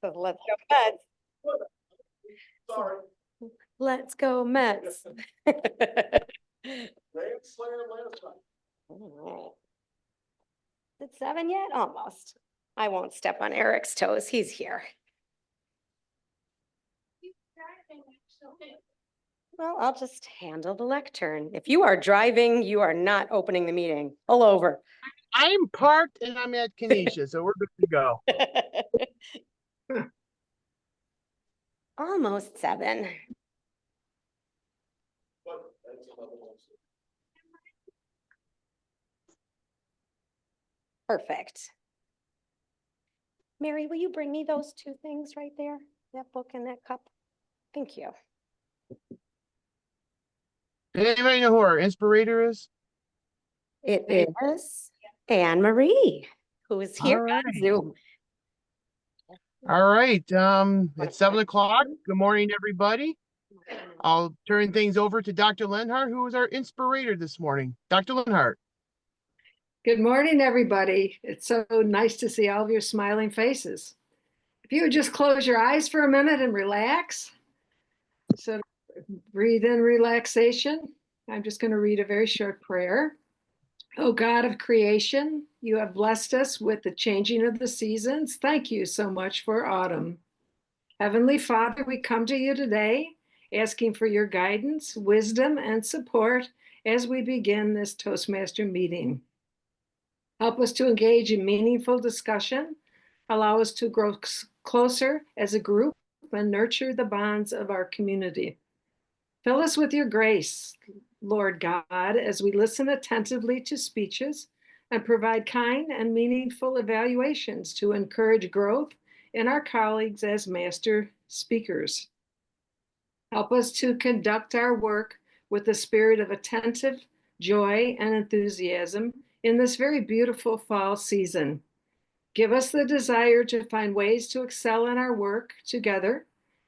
So let's go Mets. Sorry. Let's go Mets. All right. Is it 7 yet? Almost. I won't step on Eric's toes. He's here. Well, I'll just handle the lectern. If you are driving, you are not opening the meeting. Pull over. I'm parked and I'm at Kenesha, so we're good to go. Almost 7. Perfect. Mary, will you bring me those 2 things right there? That book and that cup? Thank you. Anybody know who our inspirator is? It is Anne Marie, who is here All on right. Zoom. All right. It's 7 o'clock. Good morning, everybody. I'll turn things over to Dr. Lenhart, who is our inspirator this morning. Dr. Lenhart. Good morning, everybody. It's so nice to see all of your smiling faces. If you would just close your eyes for a minute and relax. So breathe in relaxation. I'm just going to read a very short prayer. Oh God of creation, you have blessed us with the changing of the seasons. Thank you so much for autumn. Heavenly Father, we come to you today asking for your guidance, wisdom, and support as we begin this Toastmaster meeting. Help us to engage in meaningful discussion, allow us to grow closer as a group, and nurture the bonds of our community. Fill us with your grace, Lord God, as we listen attentively to speeches and provide kind and meaningful evaluations to encourage growth in our colleagues as master speakers. Help us to conduct our work with the spirit of attentive joy and enthusiasm in this very beautiful fall season. Give us the desire to find ways to excel in our work together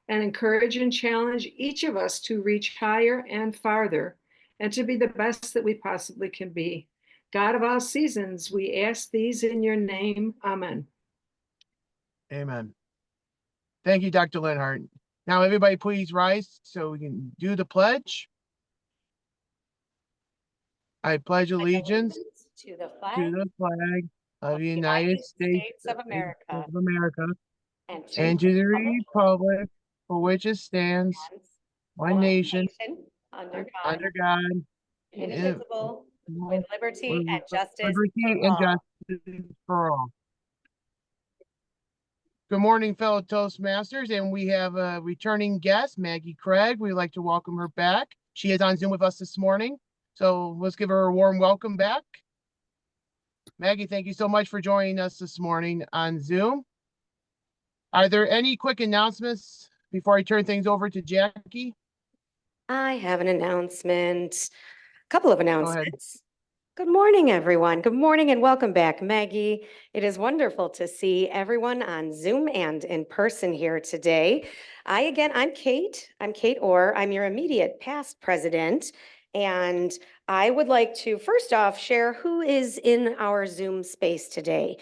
and encourage and challenge each of us to reach higher and farther and to be the best that we possibly can be. God of all seasons, we ask these in your name. Amen. Amen. Thank you, Dr. Lenhart. Now, everybody, please rise so we can do the pledge. I pledge allegiance to the flag of the United States of America and to the republic for which it stands, one nation, under under God, indivisible, with liberty and justice for all. Good morning, fellow Toastmasters, and we have a returning guest, Maggie Craig. We'd like to welcome her back. She is on Zoom with us this morning, so let's give her a warm welcome back. Maggie, thank you so much for joining us this morning on Zoom. Are there any quick announcements before I turn things over to Jackie? I have an announcement, a couple of announcements. Good morning, everyone. Good morning and welcome back, Maggie. It is wonderful to see everyone on Zoom and in person here today. I'm Kate. I'm Kate Orr. I'm your immediate past president. And I would like to first off share who is in our Zoom space today.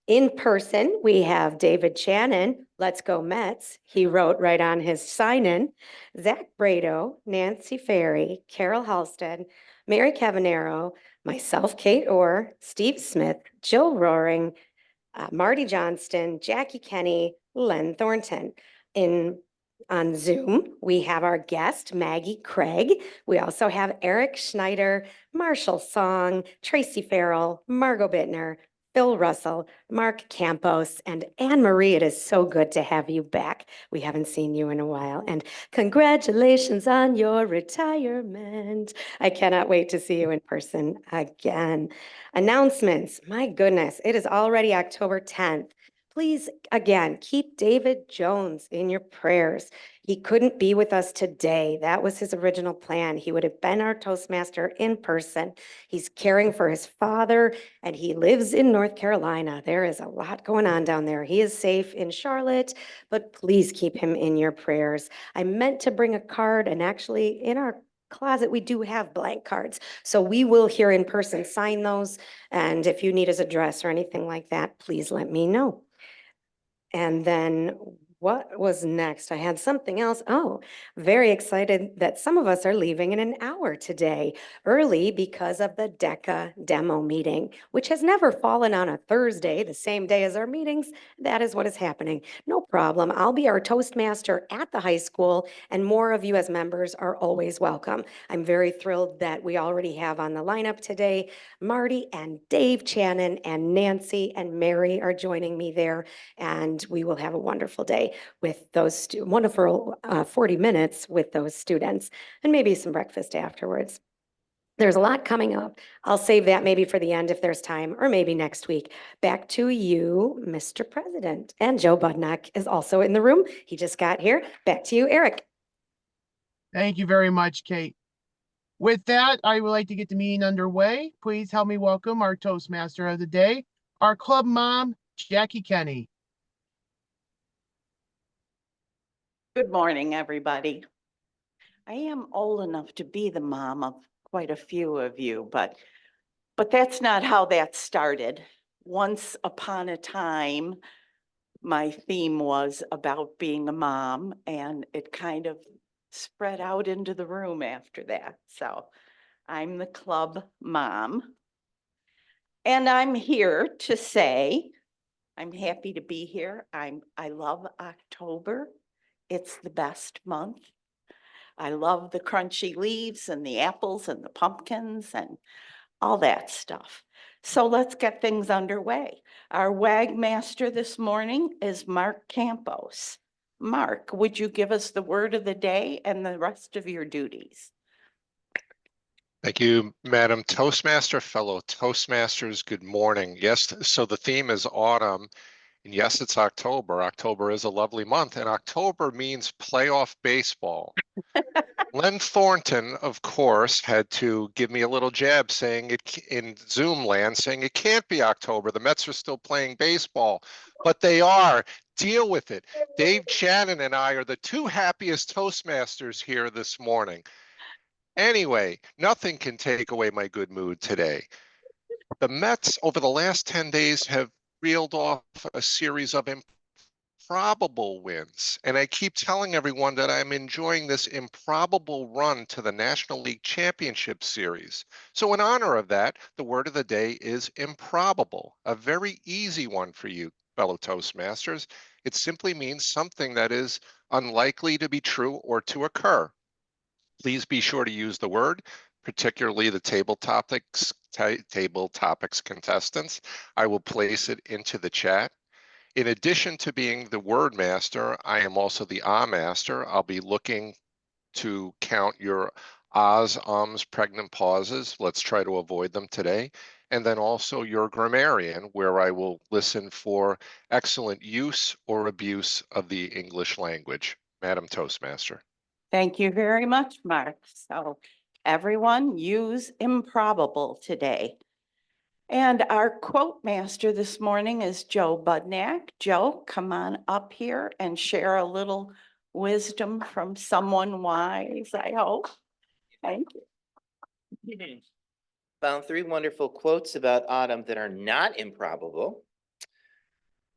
In person, we have David Shannon, Let's Go Mets. He wrote right on his sign-in. Zach Brado, Nancy Ferry, Carol Halstead, Mary Cavanero, myself, Kate Orr, Steve Smith, Jill Roaring, Marty Johnston, Jackie Kenny, Len Thornton. On Zoom, we have our guest, Maggie Craig. We also have Eric Schneider, Marshall Song, Tracy Farrell, Margot Bittner, Phil Russell, Mark Campos, and Anne Marie. It is so good to have you back. We haven't seen you in a while. And congratulations on your retirement. I cannot wait to see you in person again. Announcements. My goodness, it is already October 10th. Please, again, keep David Jones in your prayers. He couldn't be with us today. That was his original plan. He would have been our Toastmaster in person. He's caring for his father, and he lives in North Carolina. There is a lot going on down there. He is safe in Charlotte, but please keep him in your prayers. I meant to bring a card, and actually in our closet, we do have blank cards. So we will here in person sign those. And if you need his address or anything like that, please let me know. And then what was next? I had something else. Oh, very excited that some of us are leaving in an hour today, early because of the DECA demo meeting, which has never fallen on a Thursday, the same day as our meetings. That is what is happening. No problem. I'll be our Toastmaster at the high school, and more of you as members are always welcome. I'm very thrilled that we already have on the lineup today. Marty and Dave Channon and Nancy and Mary are joining me there, and we will have a wonderful day with those wonderful 40 minutes with those students, and maybe some breakfast afterwards. There's a lot coming up. I'll save that maybe for the end if there's time, or maybe next week. Back to you, Mr. President. And Joe Budnock is also in the room. He just got here. Back to you, Eric. Thank you very much, Kate. With that, I would like to get the meeting underway. Please help me welcome our Toastmaster of the day, our club mom, Jackie Kenny. Good morning, everybody. I am old enough to be the mom of quite a few of you, but that's not how that started. Once upon a time, my theme was about being a mom, and it kind of spread out into the room after that. So I'm the club mom. And I'm here to say, I'm happy to be here. I love October. It's the best month. I love the crunchy leaves and the apples and the pumpkins and all that stuff. So let's get things underway. Our WAG master this morning is Mark Campos. Mark, would you give us the word of the day and the rest of your duties? Thank you, Madam Toastmaster, fellow Toastmasters. Good morning. Yes, so the theme is autumn. And yes, it's October. October is a lovely month, and October means playoff baseball. Len Thornton, of course, had to give me a little jab saying it in Zoom land, saying it can't be October. The Mets are still playing baseball, but they are. Deal with it. Dave Channon and I are the two happiest Toastmasters here this morning. Anyway, nothing can take away my good mood today. The Mets over the last 10 days have reeled off a series of improbable wins. And I keep telling everyone that I'm enjoying this improbable run to the National League Championship Series. So in honor of that, the word of the day is improbable, a very easy one for you, fellow Toastmasters. It simply means something that is unlikely to be true or to occur. Please be sure to use the word, particularly the table topics contestants. I will place it into the chat. In addition to being the word master, I am also the master. I'll be looking to count your ahs, ums, pregnant pauses. Let's try to avoid them today. And then also your grammarian, where I will listen for excellent use or abuse of the English language. Madam Toastmaster. Thank you very much, Mark. So everyone use improbable today. And our quote master this morning is Joe Budnock. Joe, come on up here and share a little wisdom from someone wise, I hope. Thank you. Found 3 wonderful quotes about autumn that are not improbable.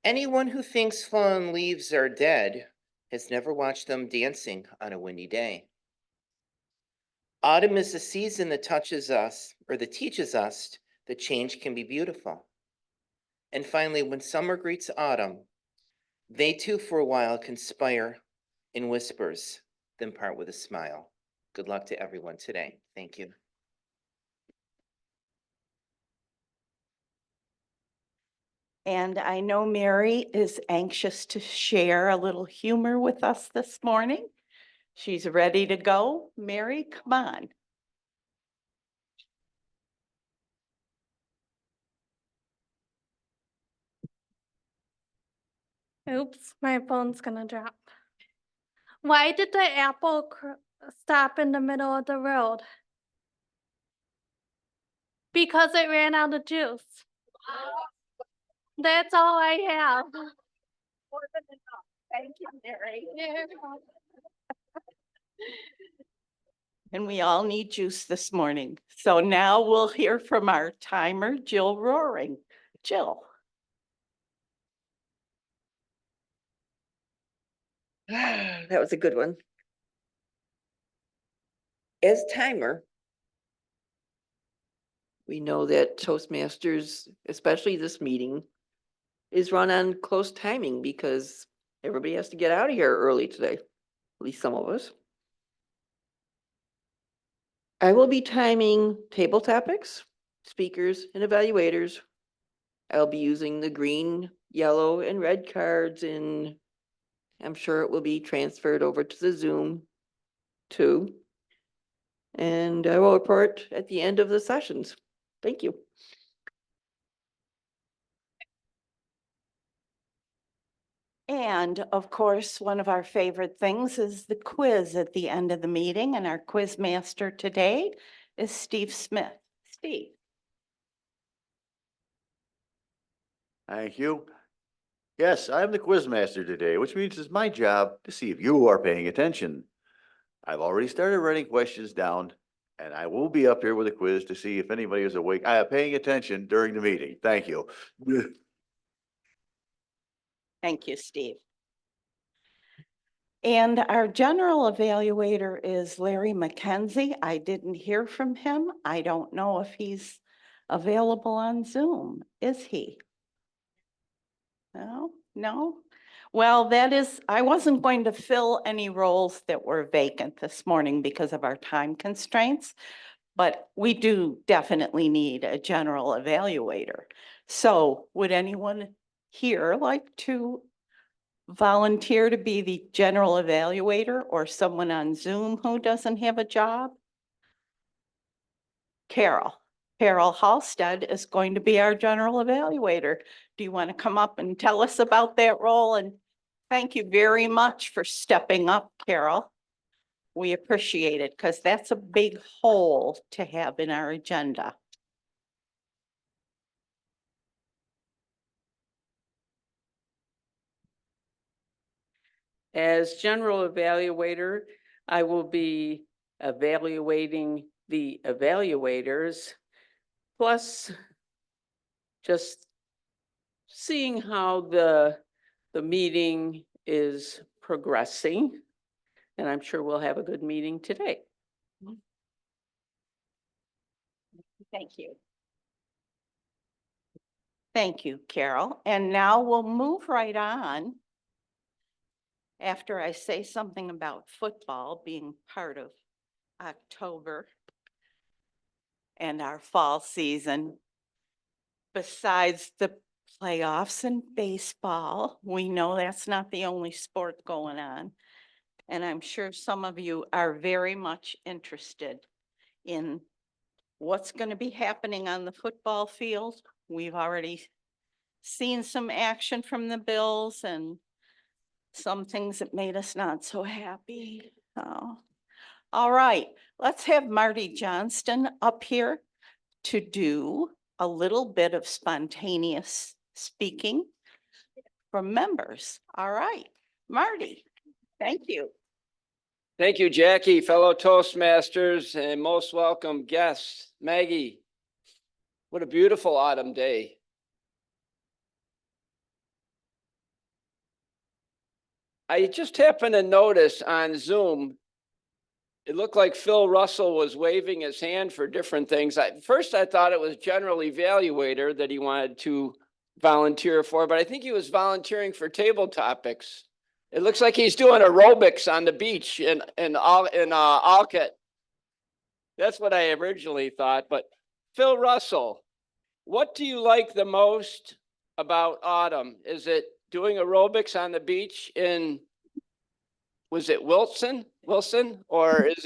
Anyone who thinks fallen leaves are dead has never watched them dancing on a windy day. Autumn is the season that touches us, or that teaches us that change can be beautiful. And finally, when summer greets autumn, they too for a while conspire in whispers, then part with a smile. Good luck to everyone today. Thank you. And I know Mary is anxious to share a little humor with us this morning. She's ready to go. Mary, come on. Oops, my phone's gonna drop. Why did the apple stop in the middle of the road? Because it ran out of juice. That's all I have. More than enough. Thank you, Mary. And we all need juice this morning. So now we'll hear from our timer, Jill Roaring. Jill. That was a good one. As timer, We know that Toastmasters, especially this meeting, is run on close timing because everybody has to get out of here early today, at least some of us. I will be timing table topics, speakers, and evaluators. I'll be using the green, yellow, and red cards, and I'm sure it will be transferred over to the Zoom too. And I will report at the end of the sessions. Thank you. And of course, one of our favorite things is the quiz at the end of the meeting, and our quiz master today is Steve Smith. Steve. Thank you. Yes, I'm the quiz master today, which means it's my job to see if you are paying attention. I've already started writing questions down, and I will be up here with a quiz to see if anybody is awake, paying attention during the meeting. Thank you. Thank you, Steve. And our general evaluator is Larry McKenzie. I didn't hear from him. I don't know if he's available on Zoom. Is he? No, no. Well, I wasn't going to fill any roles that were vacant this morning because of our time constraints, but we do definitely need a general evaluator. So would anyone here like to volunteer to be the general evaluator, or someone on Zoom who doesn't have a job? Carol Halstead is going to be our general evaluator. Do you want to come up and tell us about that role? And thank you very much for stepping up, Carol. We appreciate it because that's a big hole to have in our agenda. As general evaluator, I will be evaluating the evaluators, plus just seeing how the meeting is progressing. And I'm sure we'll have a good meeting today. Thank you. Thank you, Carol. And now we'll move right on. After I say something about football being part of October and our fall season, besides the playoffs and baseball, we know that's not the only sport going on. And I'm sure some of you are very much interested in what's going to be happening on the football field. We've already seen some action from the Bills and some things that made us not so happy. Oh. All right, let's have Marty Johnston up here to do a little bit of spontaneous speaking from members. All right, Marty, thank you. Thank you, Jackie, fellow Toastmasters, and most welcome guests. Maggie, what a beautiful autumn day. I just happened to notice on Zoom, it looked like Phil Russell was waving his hand for different things. First, I thought it was general evaluator that he wanted to volunteer for, but I think he was volunteering for table topics. It looks like he's doing aerobics on the beach in Alcott. That's what I originally thought. But Phil Russell, what do you like the most about autumn? Is it doing aerobics on the beach in, was it Wilson, or is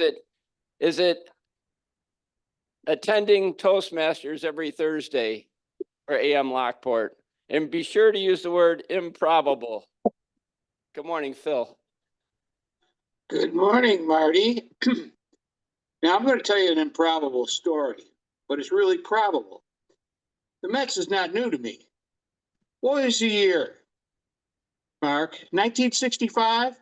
it attending Toastmasters every Thursday for AM Lockport? And be sure to use the word improbable. Good morning, Phil. Good morning, Marty. Now I'm going to tell you an improbable story, but it's really probable. The Mets is not new to me. What is the year, Mark? 1965?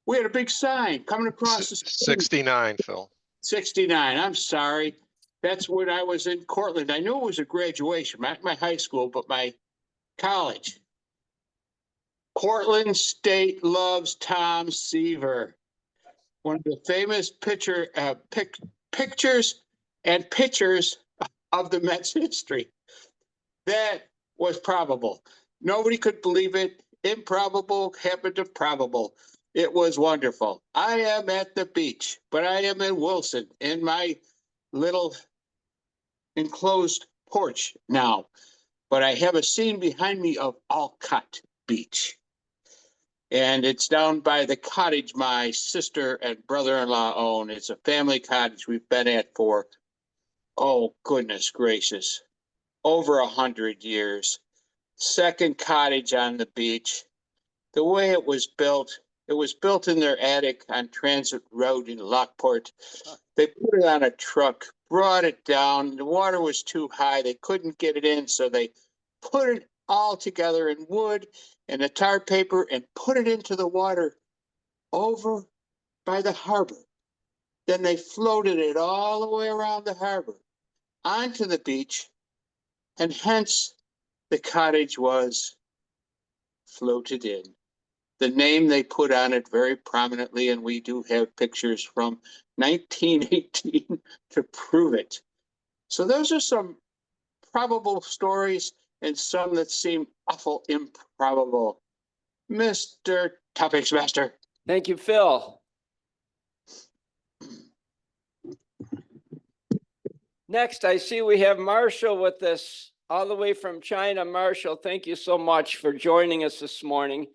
We had a big sign coming across the street. 69, Phil. 69, I'm sorry. That's when I was in Cortland. I knew it was a graduation, not my high school, but my college. Portland State loves Tom Seaver, one of the famous pictures and pitchers of the Mets history. That was probable. Nobody could believe it. Improbable happened to probable. It was wonderful. I am at the beach, but I am in Wilson in my little enclosed porch now. But I have a scene behind me of Alcott Beach. And it's down by the cottage my sister and brother-in-law own. It's a family cottage we've been at for, oh, goodness gracious, over 100 years. Second cottage on the beach. The way it was built in their attic on Transit Road in Lockport. They put it on a truck, brought it down. The water was too high. They couldn't get it in, so they put it all together in wood and a tar paper and put it into the water over by the harbor. Then they floated it all the way around the harbor onto the beach, and hence the cottage was floated in. The name they put on it very prominently, and we do have pictures from 1918 to prove it. So those are some probable stories and some that seem awful improbable. Mr. Topics Master. Thank you, Phil. Next, I see we have Marshall with us all the way from China. Marshall, thank you so much for joining us this morning.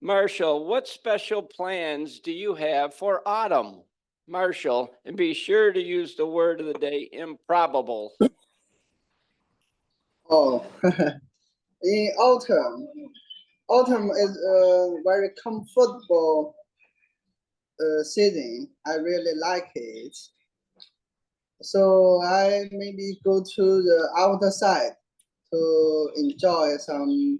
Marshall, what special plans do you have for autumn? Marshall, and be sure to use the word of the day, improbable. Oh, in autumn is a very comfortable season. I really like it. So I maybe go to the outside to enjoy some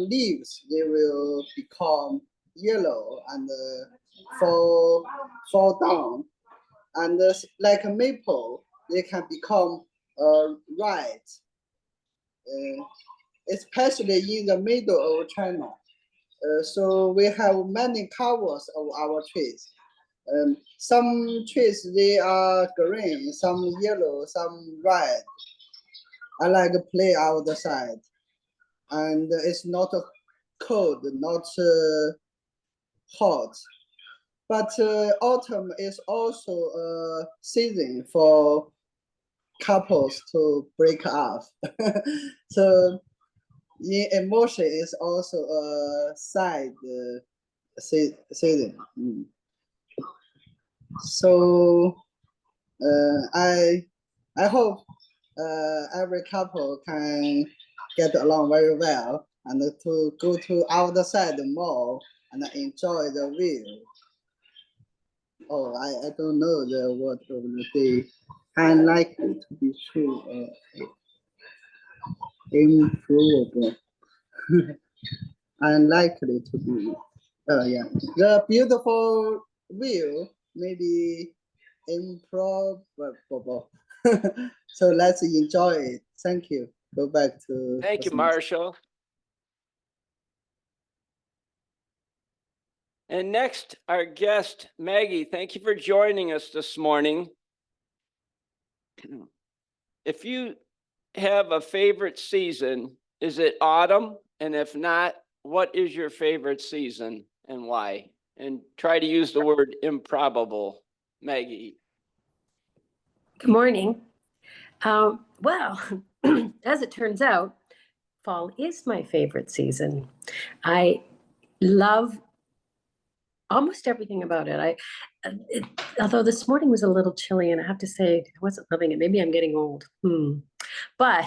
leaves. They will become yellow and fall down. And like a maple, they can become red, especially in the middle of China. So we have many colors of our trees. Some trees, they are green, some yellow, some red. I like to play outside. And it's not cold, not hot. But autumn is also a season for couples to break off. So in emotion is also a side season. So I hope every couple can get along very well and to go to outside more and enjoy the view. Oh, I don't know the word of the day. Unlikely to be true. Improbable. Unlikely to be. Yeah. The beautiful view may be improbable. So let's enjoy it. Thank you. Go back to. Thank you, Marshall. And next, our guest, Maggie. Thank you for joining us this morning. If you have a favorite season, is it autumn? And if not, what is your favorite season and why? And try to use the word improbable, Maggie. Good morning. Well, as it turns out, fall is my favorite season. I love almost everything about it. Although this morning was a little chilly, and I have to say I wasn't loving it. Maybe I'm getting old. But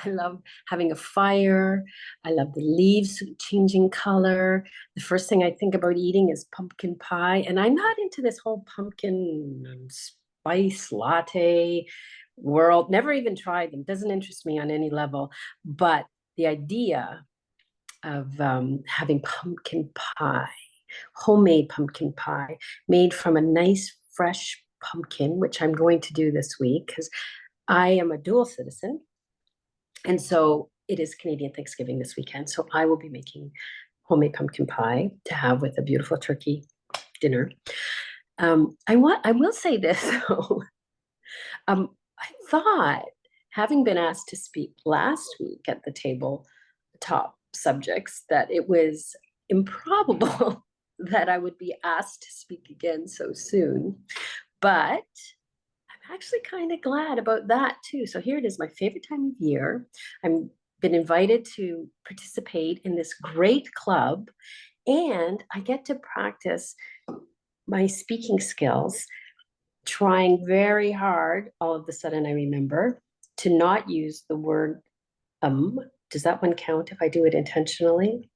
I love having a fire. I love the leaves changing color. The first thing I think about eating is pumpkin pie, and I'm not into this whole pumpkin spice latte world. Never even tried them. Doesn't interest me on any level. But the idea of having pumpkin pie, homemade pumpkin pie made from a nice fresh pumpkin, which I'm going to do this week because I am a dual citizen. And so it is Canadian Thanksgiving this weekend, so I will be making homemade pumpkin pie to have with a beautiful turkey dinner. I will say this though. I thought, having been asked to speak last week at the table top subjects, that it was improbable that I would be asked to speak again so soon. But I'm actually kind of glad about that too. So here it is, my favorite time of year. I'm been invited to participate in this great club, and I get to practice my speaking skills, trying very hard. All of a sudden, I remember to not use the word Does that one count if I do it intentionally?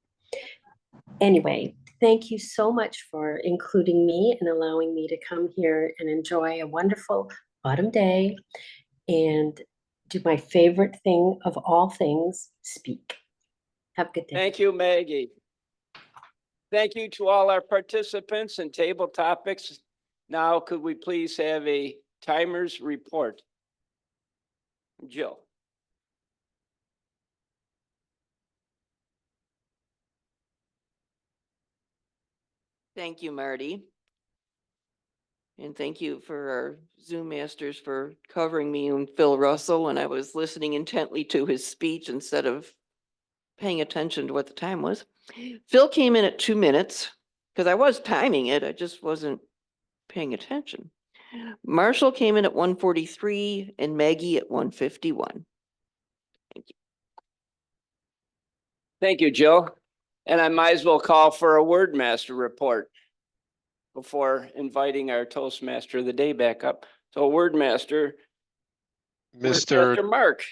Anyway, thank you so much for including me and allowing me to come here and enjoy a wonderful autumn day and do my favorite thing of all things, speak. Have a good day. Thank you, Maggie. Thank you to all our participants in table topics. Now, could we please have a timer's report? Jill. Thank you, Marty. And thank you for our Zoom masters for covering me and Phil Russell when I was listening intently to his speech instead of paying attention to what the time was. Phil came in at 2 minutes because I was timing it. I just wasn't paying attention. Marshall came in at 1:43 and Maggie at 1:51. Thank you. Thank you, Jill. And I might as well call for a word master report before inviting our Toastmaster of the day back up. So word master Mark.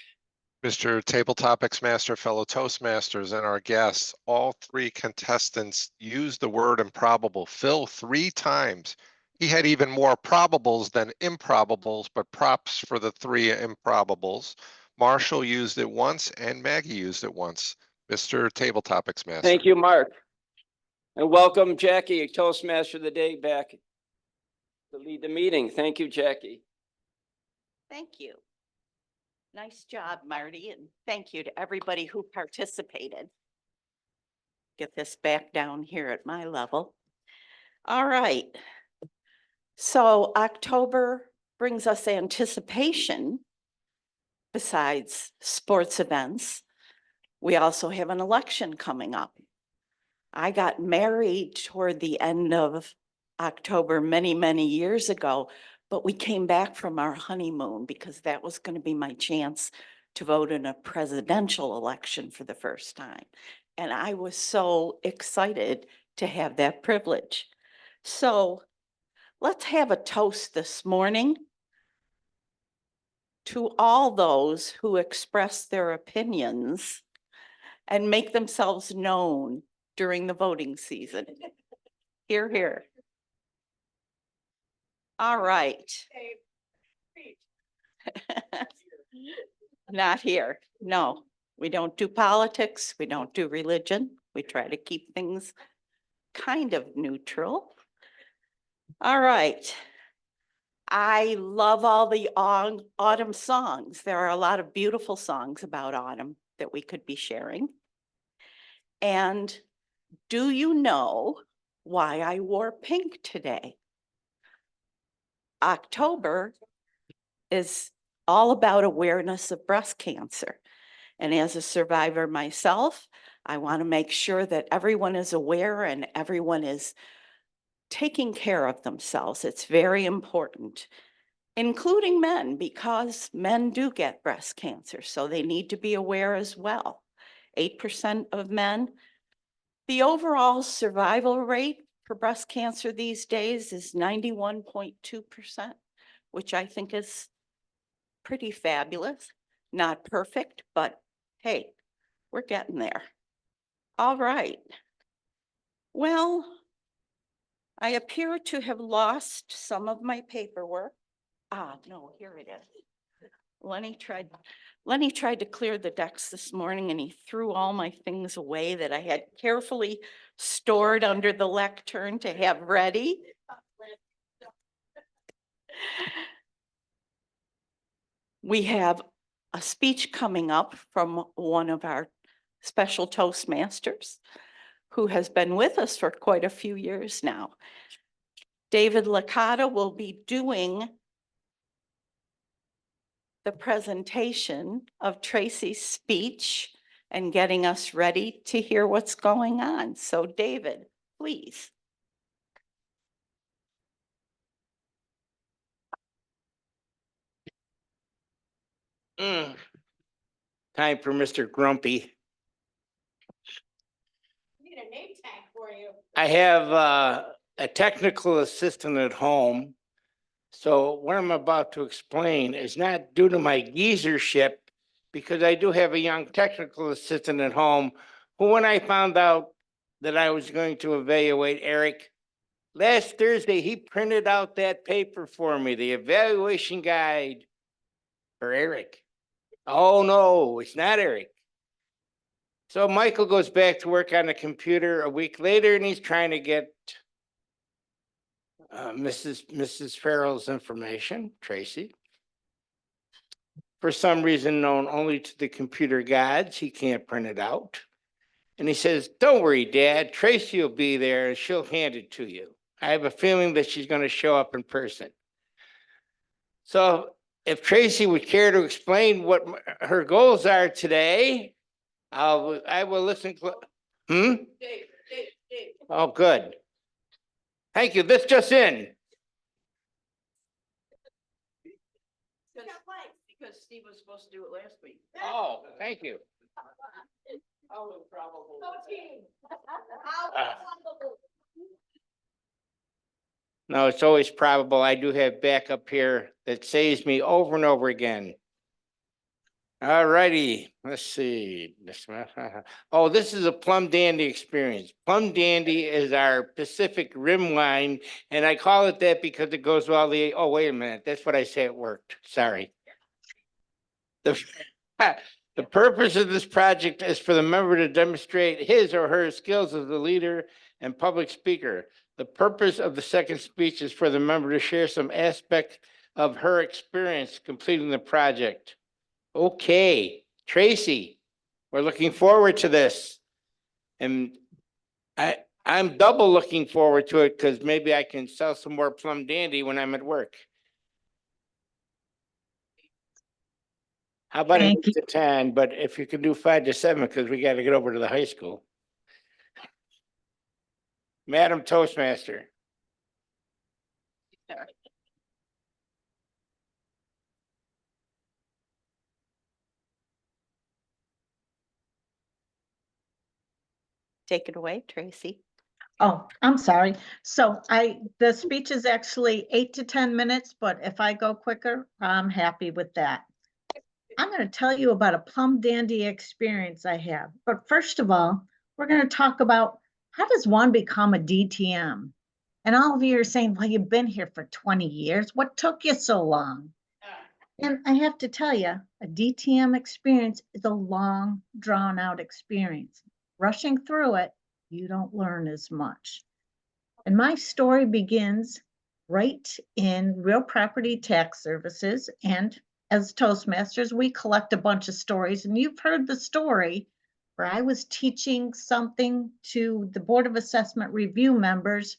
Mr. Table Topics Master, fellow Toastmasters, and our guests, all three contestants used the word improbable. Phil 3 times. He had even more probables than improbables, but props for the 3 improbables. Marshall used it once and Maggie used it once. Mr. Table Topics Master. Thank you, Mark. And welcome Jackie, Toastmaster of the day, back to lead the meeting. Thank you, Jackie. Thank you. Nice job, Marty, and thank you to everybody who participated. Get this back down here at my level. All right. So October brings us anticipation. Besides sports events, we also have an election coming up. I got married toward the end of October many, many years ago, but we came back from our honeymoon because that was going to be my chance to vote in a presidential election for the first time. And I was so excited to have that privilege. So let's have a toast this morning to all those who express their opinions and make themselves known during the voting season. Hear, hear. All right. Not here. No, we don't do politics. We don't do religion. We try to keep things kind of neutral. All right. I love all the autumn songs. There are a lot of beautiful songs about autumn that we could be sharing. And do you know why I wore pink today? October is all about awareness of breast cancer. And as a survivor myself, I want to make sure that everyone is aware and everyone is taking care of themselves. It's very important, including men, because men do get breast cancer, so they need to be aware as well. 8% of men. The overall survival rate for breast cancer these days is 91.2%, which I think is pretty fabulous. Not perfect, but hey, we're getting there. All right. Well, I appear to have lost some of my paperwork. No, here it is. Lenny tried to clear the decks this morning and he threw all my things away that I had carefully stored under the lectern to have ready. We have a speech coming up from one of our special Toastmasters who has been with us for quite a few years now. David Licata will be doing the presentation of Tracy's speech and getting us ready to hear what's going on. So David, please. Time for Mr. Grumpy. Need a name tag for you. I have a technical assistant at home. So what I'm about to explain is not due to my geezership, because I do have a young technical assistant at home who, when I found out that I was going to evaluate Eric, last Thursday, he printed out that paper for me, the evaluation guide for Eric. Oh, no, it's not Eric. So Michael goes back to work on the computer a week later, and he's trying to get Mrs. Farrell's information, Tracy. For some reason known only to the computer gods, he can't print it out. And he says, "Don't worry, Dad, Tracy will be there and she'll hand it to you. I have a feeling that she's going to show up in person." So if Tracy would care to explain what her goals are today, I will listen. Dave. Oh, good. Thank you. This just in. Because Steve was supposed to do it last week. Oh, thank you. How improbable. No, it's always probable. I do have backup here that saves me over and over again. All righty, let's see. Oh, this is a Plum Dandy experience. Plum Dandy is our Pacific Rim wine, and I call it that because it goes well the, oh, wait a minute, that's what I say it worked, sorry. The purpose of this project is for the member to demonstrate his or her skills as a leader and public speaker. The purpose of the second speech is for the member to share some aspect of her experience completing the project. Okay, Tracy, we're looking forward to this. And I'm double looking forward to it because maybe I can sell some more Plum Dandy when I'm at work. How about 8 to 10, but if you can do 5 to 7, because we got to get over to the high school. Madam Toastmaster. Take it away, Tracy. Oh, I'm sorry. So the speech is actually 8 to 10 minutes, but if I go quicker, I'm happy with that. I'm going to tell you about a Plum Dandy experience I have. But first of all, we're going to talk about how does one become a DTM? And all of you are saying, well, you've been here for 20 years. What took you so long? And I have to tell you, a DTM experience is a long, drawn out experience. Rushing through it, you don't learn as much. And my story begins right in real property tax services. And as Toastmasters, we collect a bunch of stories. And you've heard the story where I was teaching something to the Board of Assessment Review members.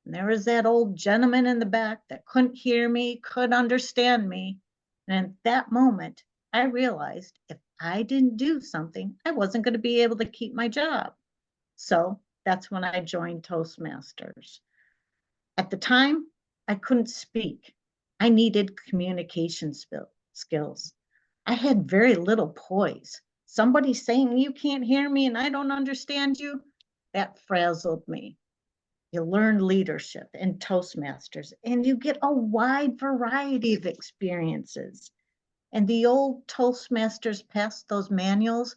And there was that old gentleman in the back that couldn't hear me, couldn't understand me. And at that moment, I realized if I didn't do something, I wasn't going to be able to keep my job. So that's when I joined Toastmasters. At the time, I couldn't speak. I needed communication skills. I had very little poise. Somebody saying you can't hear me and I don't understand you, that frazzled me. You learn leadership in Toastmasters and you get a wide variety of experiences. And the old Toastmasters passed those manuals.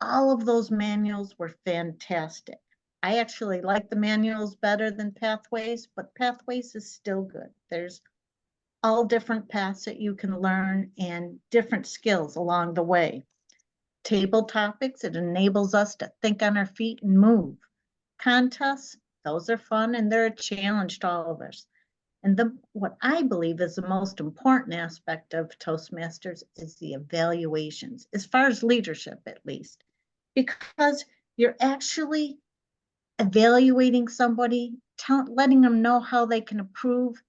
All of those manuals were fantastic. I actually like the manuals better than Pathways, but Pathways is still good. There's all different paths that you can learn and different skills along the way. Table topics, it enables us to think on our feet and move. Contests, those are fun and they're a challenge to all of us. And what I believe is the most important aspect of Toastmasters is the evaluations, as far as leadership at least, because you're actually evaluating somebody, letting them know how they can improve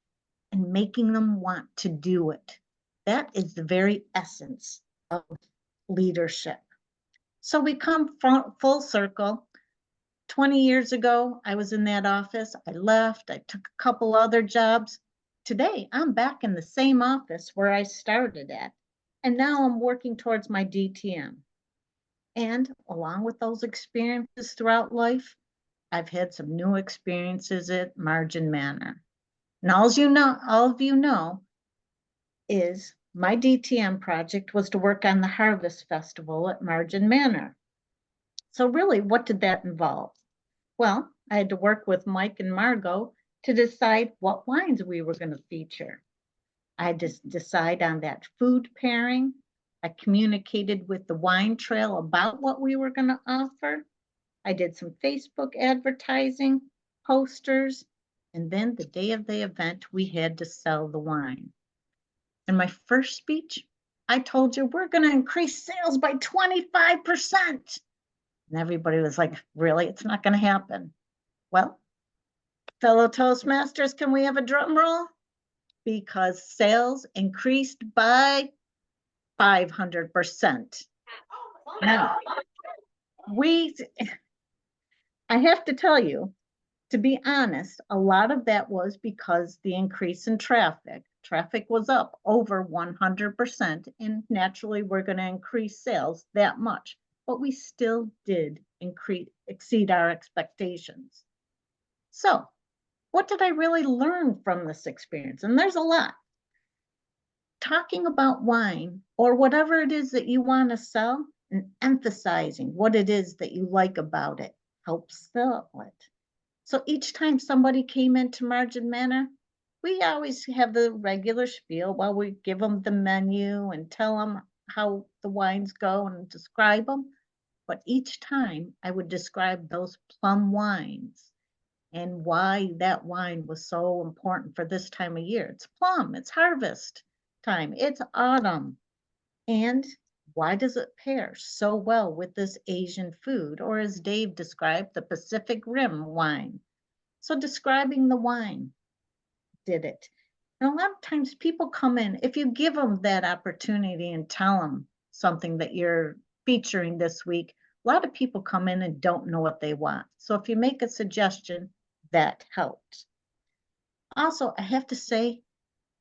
and making them want to do it. That is the very essence of leadership. So we come full circle. 20 years ago, I was in that office. I left. I took a couple other jobs. Today, I'm back in the same office where I started at. And now I'm working towards my DTM. And along with those experiences throughout life, I've had some new experiences at Margin Manor. And all of you know is my DTM project was to work on the Harvest Festival at Margin Manor. So really, what did that involve? Well, I had to work with Mike and Margot to decide what wines we were going to feature. I had to decide on that food pairing. I communicated with the wine trail about what we were going to offer. I did some Facebook advertising, posters, and then the day of the event, we had to sell the wine. In my first speech, I told you we're going to increase sales by 25%. And everybody was like, really? It's not going to happen. Well, fellow Toastmasters, can we have a drum roll? Because sales increased by 500%. Now, I have to tell you, to be honest, a lot of that was because the increase in traffic. Traffic was up over 100%, and naturally we're going to increase sales that much. But we still did exceed our expectations. So, what did I really learn from this experience? And there's a lot. Talking about wine or whatever it is that you want to sell and emphasizing what it is that you like about it helps sell it. So each time somebody came into Margin Manor, we always have the regular spiel while we give them the menu and tell them how the wines go and describe them. But each time I would describe those plum wines and why that wine was so important for this time of year. It's plum, it's harvest time, it's autumn. And why does it pair so well with this Asian food? Or as Dave described, the Pacific Rim wine. So describing the wine did it. And a lot of times people come in, if you give them that opportunity and tell them something that you're featuring this week, a lot of people come in and don't know what they want. So if you make a suggestion, that helps. Also, I have to say,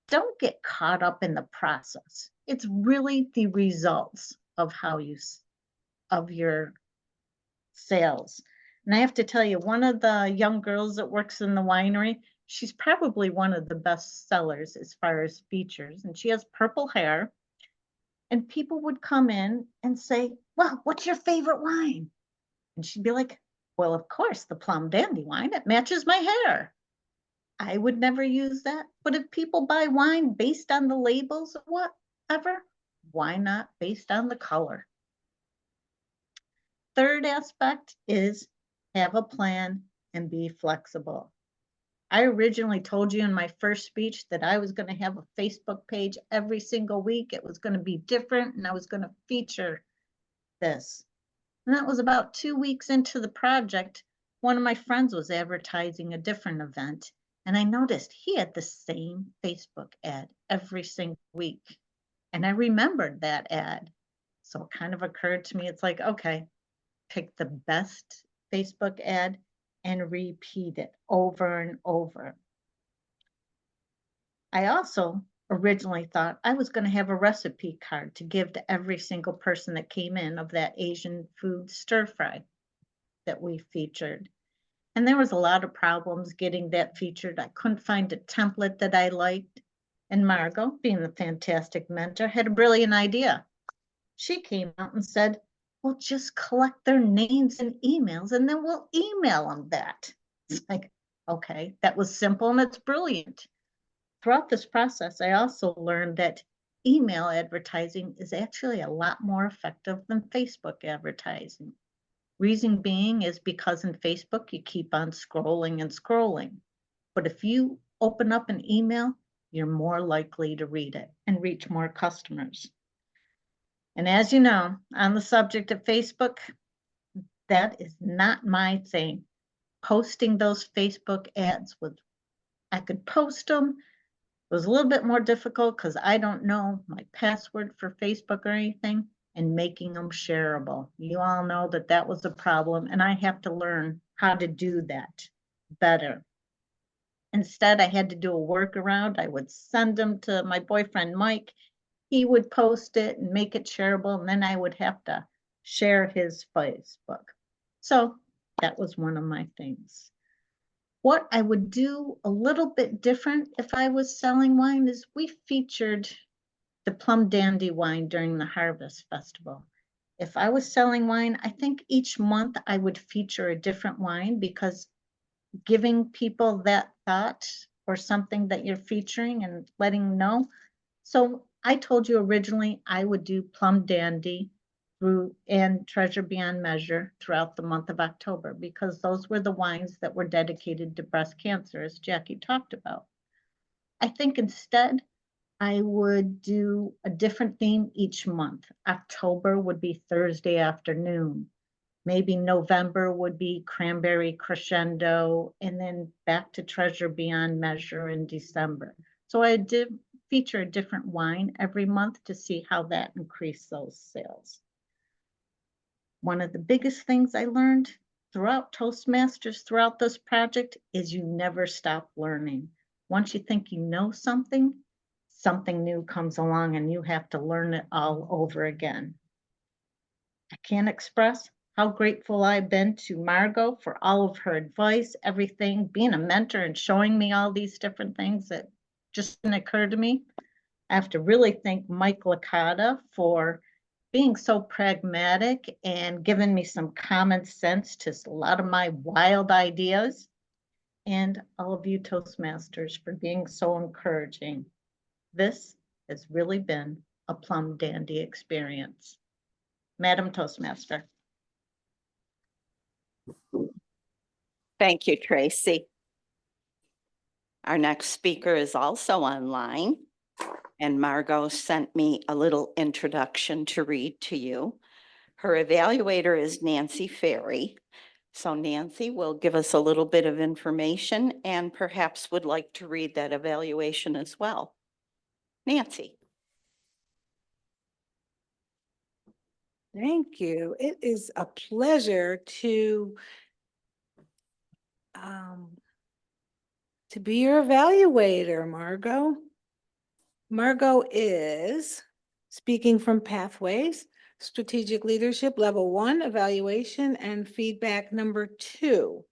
don't get caught up in the process. It's really the results of your sales. And I have to tell you, one of the young girls that works in the winery, she's probably one of the best sellers as far as features. And she has purple hair. And people would come in and say, well, what's your favorite wine? And she'd be like, well, of course, the plum dandelion. It matches my hair. I would never use that. But if people buy wine based on the labels or whatever, why not based on the color? Third aspect is have a plan and be flexible. I originally told you in my first speech that I was going to have a Facebook page every single week. It was going to be different and I was going to feature this. And that was about 2 weeks into the project. One of my friends was advertising a different event. And I noticed he had the same Facebook ad every single week. And I remembered that ad. So it kind of occurred to me, it's like, okay, pick the best Facebook ad and repeat it over and over. I also originally thought I was going to have a recipe card to give to every single person that came in of that Asian food stir fry that we featured. And there was a lot of problems getting that featured. I couldn't find a template that I liked. And Margot, being the fantastic mentor, had a brilliant idea. She came out and said, well, just collect their names and emails and then we'll email them that. It's like, okay, that was simple and it's brilliant. Throughout this process, I also learned that email advertising is actually a lot more effective than Facebook advertising. Reason being is because in Facebook, you keep on scrolling and scrolling. But if you open up an email, you're more likely to read it and reach more customers. And as you know, on the subject of Facebook, that is not my thing. Posting those Facebook ads I could post them. It was a little bit more difficult because I don't know my password for Facebook or anything, and making them shareable. You all know that that was a problem, and I have to learn how to do that better. Instead, I had to do a workaround. I would send them to my boyfriend, Mike. He would post it and make it shareable, and then I would have to share his Facebook. So that was one of my things. What I would do a little bit different if I was selling wine is we featured the Plum Dandy wine during the Harvest Festival. If I was selling wine, I think each month I would feature a different wine, because giving people that thought or something that you're featuring and letting them know. So I told you originally I would do Plum Dandy and Treasure Beyond Measure throughout the month of October, because those were the wines that were dedicated to breast cancer, as Jackie talked about. I think instead I would do a different theme each month. October would be Thursday afternoon. Maybe November would be Cranberry Crescendo, and then back to Treasure Beyond Measure in December. So I did feature a different wine every month to see how that increased those sales. One of the biggest things I learned throughout Toastmasters, throughout this project, is you never stop learning. Once you think you know something, something new comes along and you have to learn it all over again. I can't express how grateful I've been to Margot for all of her advice, everything, being a mentor and showing me all these different things that just didn't occur to me. I have to really thank Mike Licata for being so pragmatic and giving me some common sense to a lot of my wild ideas. And all of you Toastmasters for being so encouraging. This has really been a Plum Dandy experience. Madam Toastmaster. Thank you, Tracy. Our next speaker is also online, and Margot sent me a little introduction to read to you. Her evaluator is Nancy Ferry. So Nancy will give us a little bit of information and perhaps would like to read that evaluation as well. Nancy. Thank you. It is a pleasure to be your evaluator, Margot. Margot is speaking from Pathways, Strategic Leadership Level 1, Evaluation and Feedback number 2,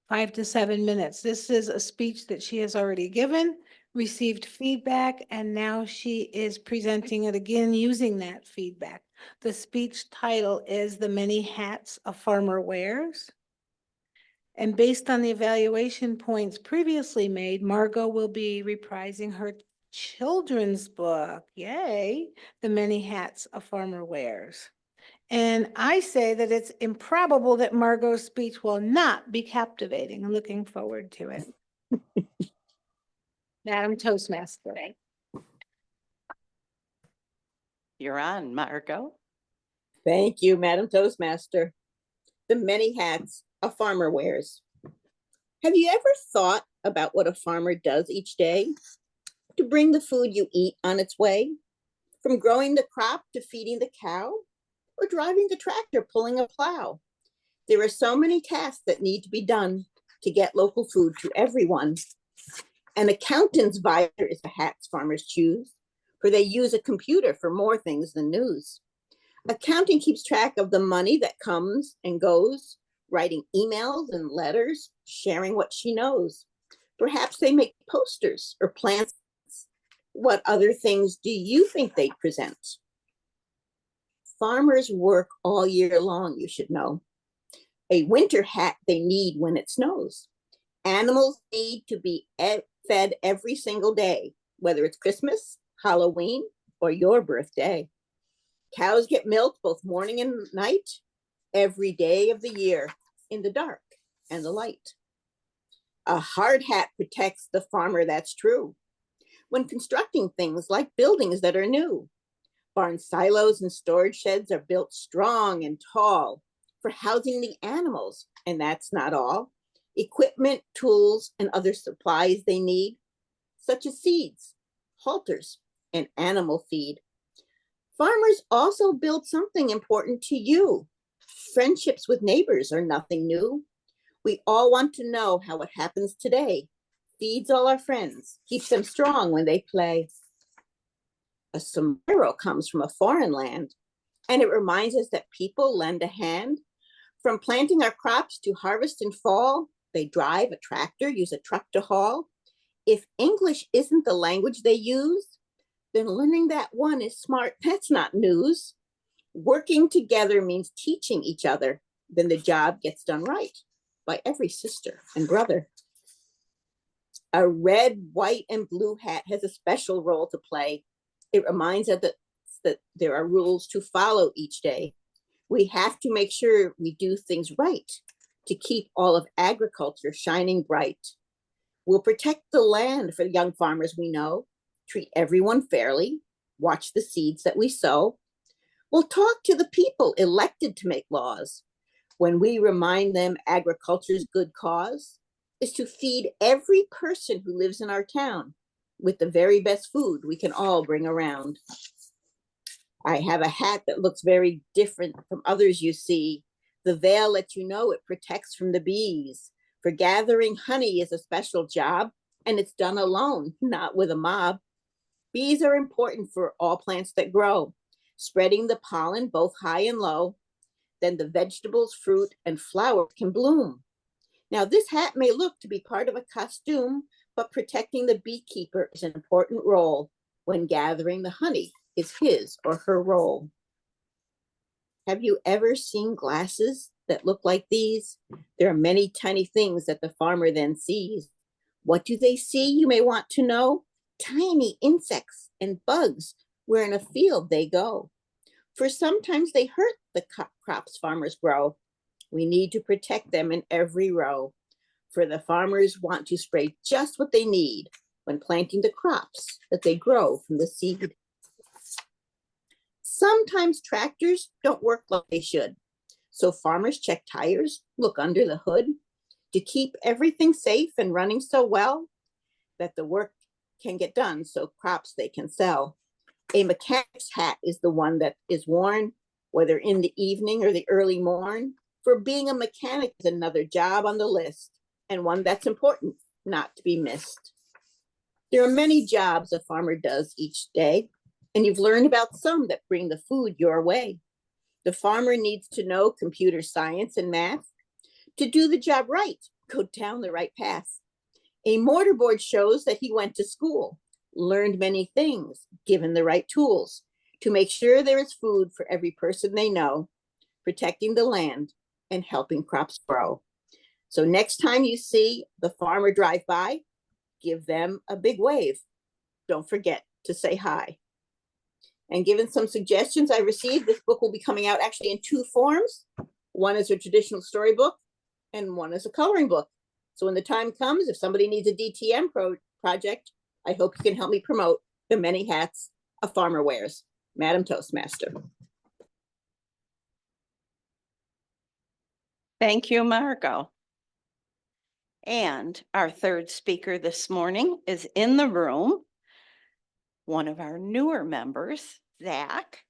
5 to 7 minutes. This is a speech that she has already given, received feedback, and now she is presenting it again using that feedback. The speech title is The Many Hats a Farmer Wears. And based on the evaluation points previously made, Margot will be reprising her children's book, yay, The Many Hats a Farmer Wears. And I say that it's improbable that Margot's speech will not be captivating. I'm looking forward to it. Madam Toastmaster. You're on, Margot. Thank you, Madam Toastmaster. The many hats a farmer wears. Have you ever thought about what a farmer does each day to bring the food you eat on its way? From growing the crop to feeding the cow, or driving the tractor pulling a plow. There are so many tasks that need to be done to get local food to everyone. An accountant's visor is a hat farmers choose, for they use a computer for more things than news. Accounting keeps track of the money that comes and goes, writing emails and letters, sharing what she knows. Perhaps they make posters or plans. What other things do you think they present? Farmers work all year long, you should know. A winter hat they need when it snows. Animals need to be fed every single day, whether it's Christmas, Halloween, or your birthday. Cows get milked both morning and night, every day of the year, in the dark and the light. A hard hat protects the farmer, that's true. When constructing things like buildings that are new, barn silos and storage sheds are built strong and tall for housing the animals, and that's not all. Equipment, tools, and other supplies they need, such as seeds, halters, and animal feed. Farmers also build something important to you. Friendships with neighbors are nothing new. We all want to know how it happens today. Feeds all our friends, keeps them strong when they play. A sombrero comes from a foreign land, and it reminds us that people lend a hand. From planting our crops to harvest and fall, they drive a tractor, use a truck to haul. If English isn't the language they use, then learning that one is smart. That's not news. Working together means teaching each other. Then the job gets done right by every sister and brother. A red, white, and blue hat has a special role to play. It reminds us that there are rules to follow each day. We have to make sure we do things right to keep all of agriculture shining bright. We'll protect the land for the young farmers we know, treat everyone fairly, watch the seeds that we sow. We'll talk to the people elected to make laws when we remind them agriculture's good cause is to feed every person who lives in our town with the very best food we can all bring around. I have a hat that looks very different from others you see. The veil lets you know it protects from the bees. For gathering honey is a special job, and it's done alone, not with a mob. Bees are important for all plants that grow, spreading the pollen both high and low. Then the vegetables, fruit, and flowers can bloom. Now, this hat may look to be part of a costume, but protecting the beekeeper is an important role. When gathering the honey is his or her role. Have you ever seen glasses that look like these? There are many tiny things that the farmer then sees. What do they see, you may want to know? Tiny insects and bugs where in a field they go. For sometimes they hurt the crops farmers grow. We need to protect them in every row. For the farmers want to spray just what they need when planting the crops that they grow from the seed. Sometimes tractors don't work like they should. So farmers check tires, look under the hood to keep everything safe and running so well that the work can get done so crops they can sell. A mechanic's hat is the one that is worn, whether in the evening or the early morn. For being a mechanic is another job on the list, and one that's important, not to be missed. There are many jobs a farmer does each day, and you've learned about some that bring the food your way. The farmer needs to know computer science and math. To do the job right, go down the right path. A mortarboard shows that he went to school, learned many things, given the right tools, to make sure there is food for every person they know, protecting the land and helping crops grow. So next time you see the farmer drive by, give them a big wave. Don't forget to say hi. And given some suggestions I received, this book will be coming out actually in two forms. One is a traditional storybook and one is a coloring book. So when the time comes, if somebody needs a DTM project, I hope you can help me promote the many hats a farmer wears. Madam Toastmaster. Thank you, Margot. And our third speaker this morning is in the room, one of our newer members, Zach.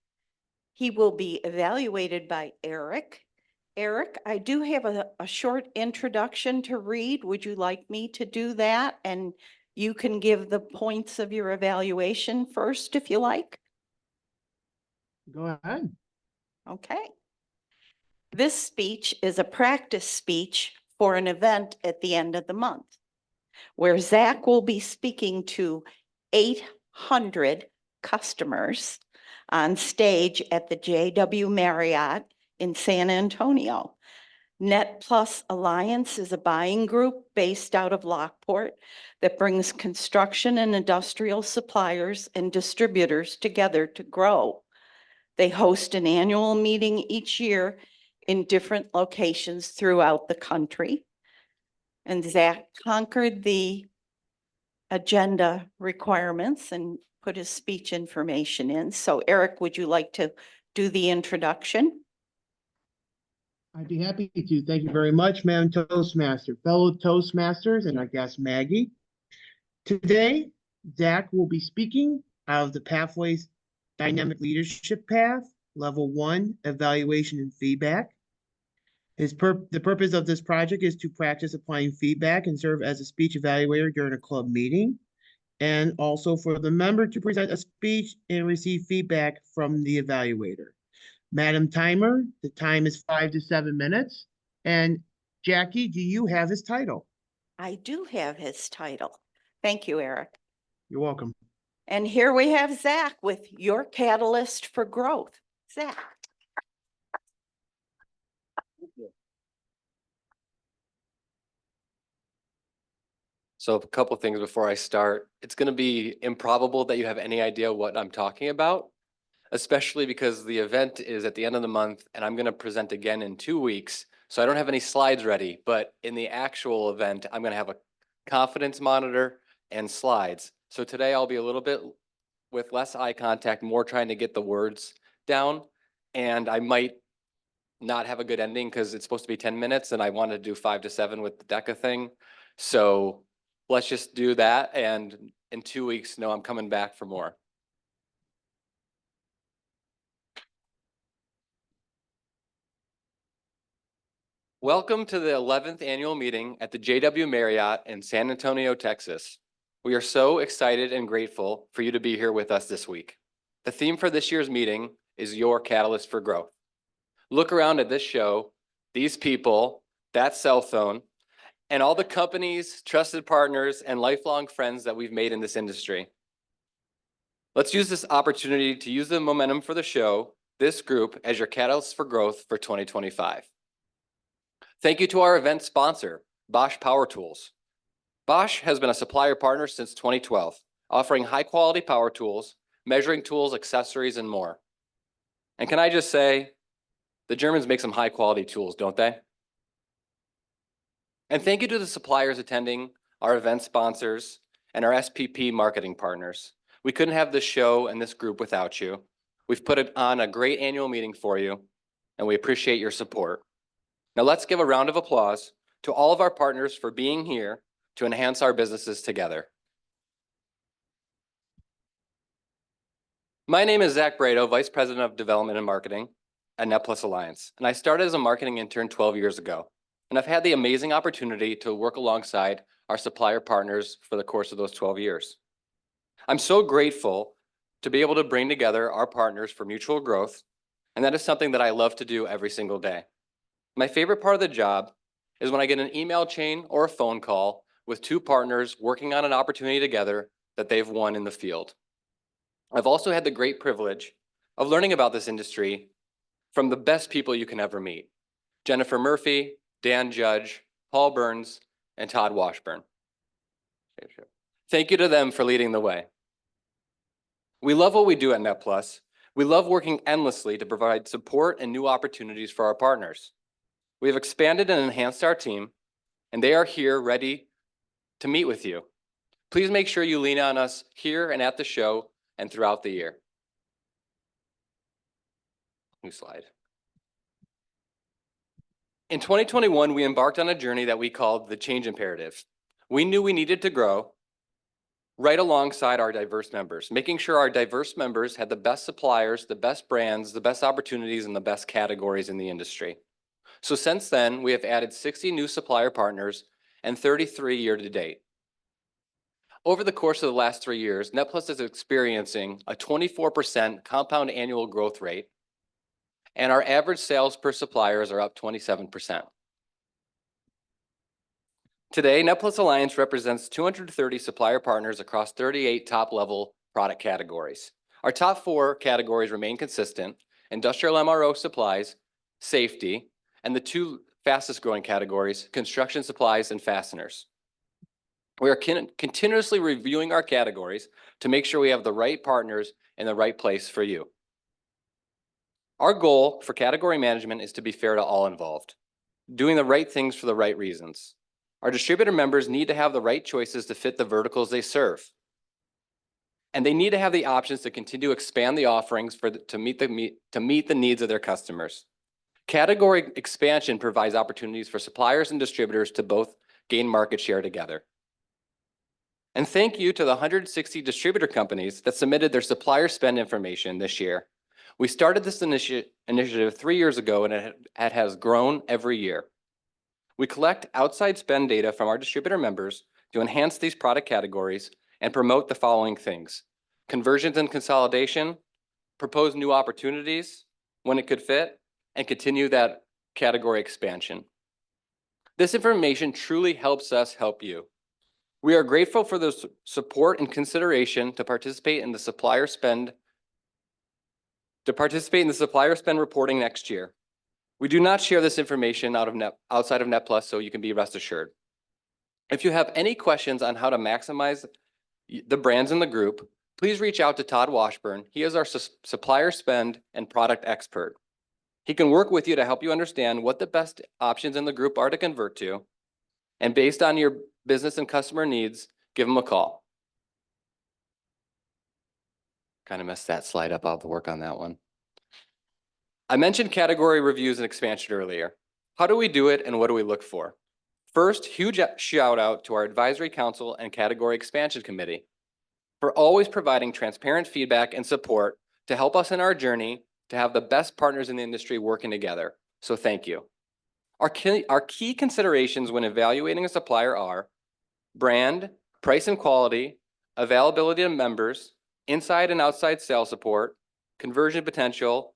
He will be evaluated by Eric. Eric, I do have a short introduction to read. Would you like me to do that? And you can give the points of your evaluation first, if you like. Go ahead. Okay. This speech is a practice speech for an event at the end of the month, where Zach will be speaking to 800 customers on stage at the JW Marriott in San Antonio. Net Plus Alliance is a buying group based out of Lockport that brings construction and industrial suppliers and distributors together to grow. They host an annual meeting each year in different locations throughout the country. And Zach conquered the agenda requirements and put his speech information in. So Eric, would you like to do the introduction? I'd be happy to. Thank you very much, Madam Toastmaster, fellow Toastmasters, and our guest Maggie. Today, Zach will be speaking out of the Pathways Dynamic Leadership Path, Level 1, Evaluation and Feedback. The purpose of this project is to practice applying feedback and serve as a speech evaluator during a club meeting, and also for the member to present a speech and receive feedback from the evaluator. Madam Timer, the time is 5 to 7 minutes. And Jackie, do you have his title? I do have his title. Thank you, Eric. You're welcome. And here we have Zach with Your Catalyst for Growth. Zach. So a couple things before I start. It's going to be improbable that you have any idea what I'm talking about, especially because the event is at the end of the month and I'm going to present again in 2 weeks. So I don't have any slides ready, but in the actual event, I'm going to have a confidence monitor and slides. So today I'll be a little bit with less eye contact, more trying to get the words down. And I might not have a good ending because it's supposed to be 10 minutes and I want to do 5 to 7 with the DECA thing. So let's just do that. And in 2 weeks, no, I'm coming back for more. Welcome to the 11th annual meeting at the JW Marriott in San Antonio, Texas. We are so excited and grateful for you to be here with us this week. The theme for this year's meeting is Your Catalyst for Growth. Look around at this show, these people, that cell phone, and all the companies, trusted partners, and lifelong friends that we've made in this industry. Let's use this opportunity to use the momentum for the show, this group, as your catalyst for growth for 2025. Thank you to our event sponsor, Bosch Power Tools. Bosch has been a supplier partner since 2012, offering high-quality power tools, measuring tools, accessories, and more. And can I just say, the Germans make some high-quality tools, don't they? And thank you to the suppliers attending, our event sponsors, and our SPP marketing partners. We couldn't have this show and this group without you. We've put on a great annual meeting for you, and we appreciate your support. Now let's give a round of applause to all of our partners for being here to enhance our businesses together. My name is Zach Brado, Vice President of Development and Marketing at NetPlus Alliance, and I started as a marketing intern 12 years ago. And I've had the amazing opportunity to work alongside our supplier partners for the course of those 12 years. I'm so grateful to be able to bring together our partners for mutual growth, and that is something that I love to do every single day. My favorite part of the job is when I get an email chain or a phone call with two partners working on an opportunity together that they've won in the field. I've also had the great privilege of learning about this industry from the best people you can ever meet. Jennifer Murphy, Dan Judge, Paul Burns, and Todd Washburn. Thank you to them for leading the way. We love what we do at NetPlus. We love working endlessly to provide support and new opportunities for our partners. We have expanded and enhanced our team, and they are here ready to meet with you. Please make sure you lean on us here and at the show and throughout the year. New slide. In 2021, we embarked on a journey that we called the Change Imperative. We knew we needed to grow right alongside our diverse members, making sure our diverse members had the best suppliers, the best brands, the best opportunities, and the best categories in the industry. So since then, we have added 60 new supplier partners and 33 year to date. Over the course of the last 3 years, NetPlus is experiencing a 24% compound annual growth rate, and our average sales per suppliers are up 27%. Today, NetPlus Alliance represents 230 supplier partners across 38 top-level product categories. Our top 4 categories remain consistent: industrial MRO supplies, safety, and the 2 fastest growing categories, construction supplies and fasteners. We are continuously reviewing our categories to make sure we have the right partners in the right place for you. Our goal for category management is to be fair to all involved, doing the right things for the right reasons. Our distributor members need to have the right choices to fit the verticals they serve. And they need to have the options to continue to expand the offerings to meet the needs of their customers. Category expansion provides opportunities for suppliers and distributors to both gain market share together. And thank you to the 160 distributor companies that submitted their supplier spend information this year. We started this initiative 3 years ago, and it has grown every year. We collect outside spend data from our distributor members to enhance these product categories and promote the following things: conversions and consolidation, propose new opportunities when it could fit, and continue that category expansion. This information truly helps us help you. We are grateful for the support and consideration to participate in the supplier spend reporting next year. We do not share this information outside of NetPlus, so you can be rest assured. If you have any questions on how to maximize the brands in the group, please reach out to Todd Washburn. He is our supplier spend and product expert. He can work with you to help you understand what the best options in the group are to convert to, and based on your business and customer needs, give him a call. Kind of messed that slide up. I'll have to work on that one. I mentioned category reviews and expansion earlier. How do we do it and what do we look for? First, huge shout out to our advisory council and category expansion committee for always providing transparent feedback and support to help us in our journey to have the best partners in the industry working together. So thank you. Our key considerations when evaluating a supplier are brand, price and quality, availability of members, inside and outside sales support, conversion potential,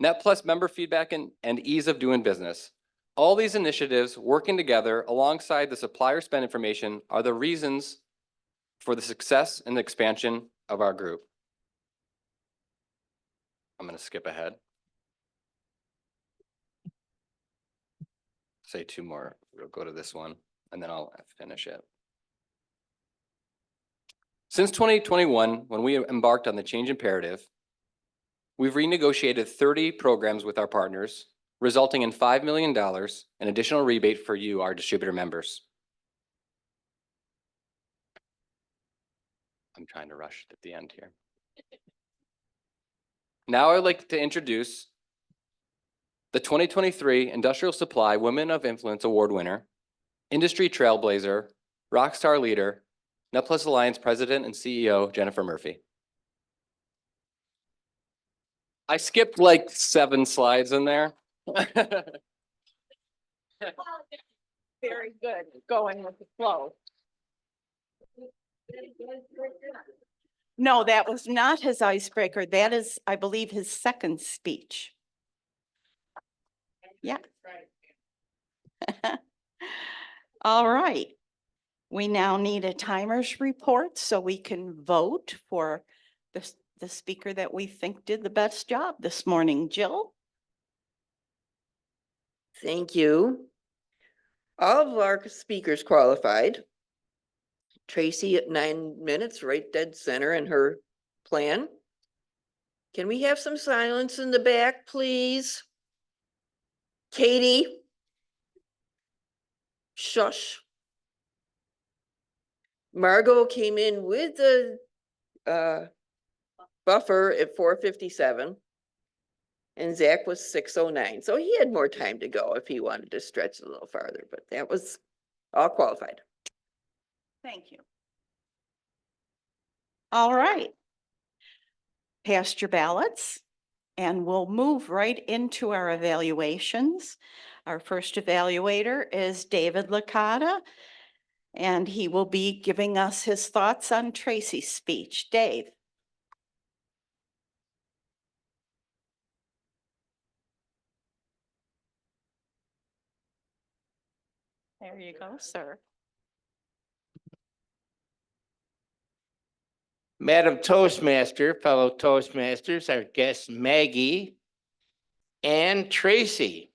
NetPlus member feedback, and ease of doing business. All these initiatives working together alongside the supplier spend information are the reasons for the success and the expansion of our group. I'm going to skip ahead. Say two more. We'll go to this one and then I'll finish it. Since 2021, when we embarked on the change imperative, we've renegotiated 30 programs with our partners, resulting in $5 million in additional rebate for you, our distributor members. I'm trying to rush at the end here. Now I'd like to introduce the 2023 Industrial Supply Women of Influence Award winner, industry trailblazer, rockstar leader, NetPlus Alliance President and CEO, Jennifer Murphy. I skipped like 7 slides in there. Very good, going with the flow. No, that was not his icebreaker. That is, I believe, his second speech. Yeah. All right. We now need a timer's report so we can vote for the speaker that we think did the best job this morning. Jill? Thank you. All of our speakers qualified. Tracy at 9 minutes, right dead center in her plan. Can we have some silence in the back, please? Katie? Shush. Margot came in with the buffer at 4:57. And Zach was 6:09. So he had more time to go if he wanted to stretch a little farther, but that was all qualified. Thank you. All right. Cast your ballots and we'll move right into our evaluations. Our first evaluator is David Licata, and he will be giving us his thoughts on Tracy's speech. Dave. There you go, sir. Madam Toastmaster, fellow Toastmasters, our guests Maggie and Tracy.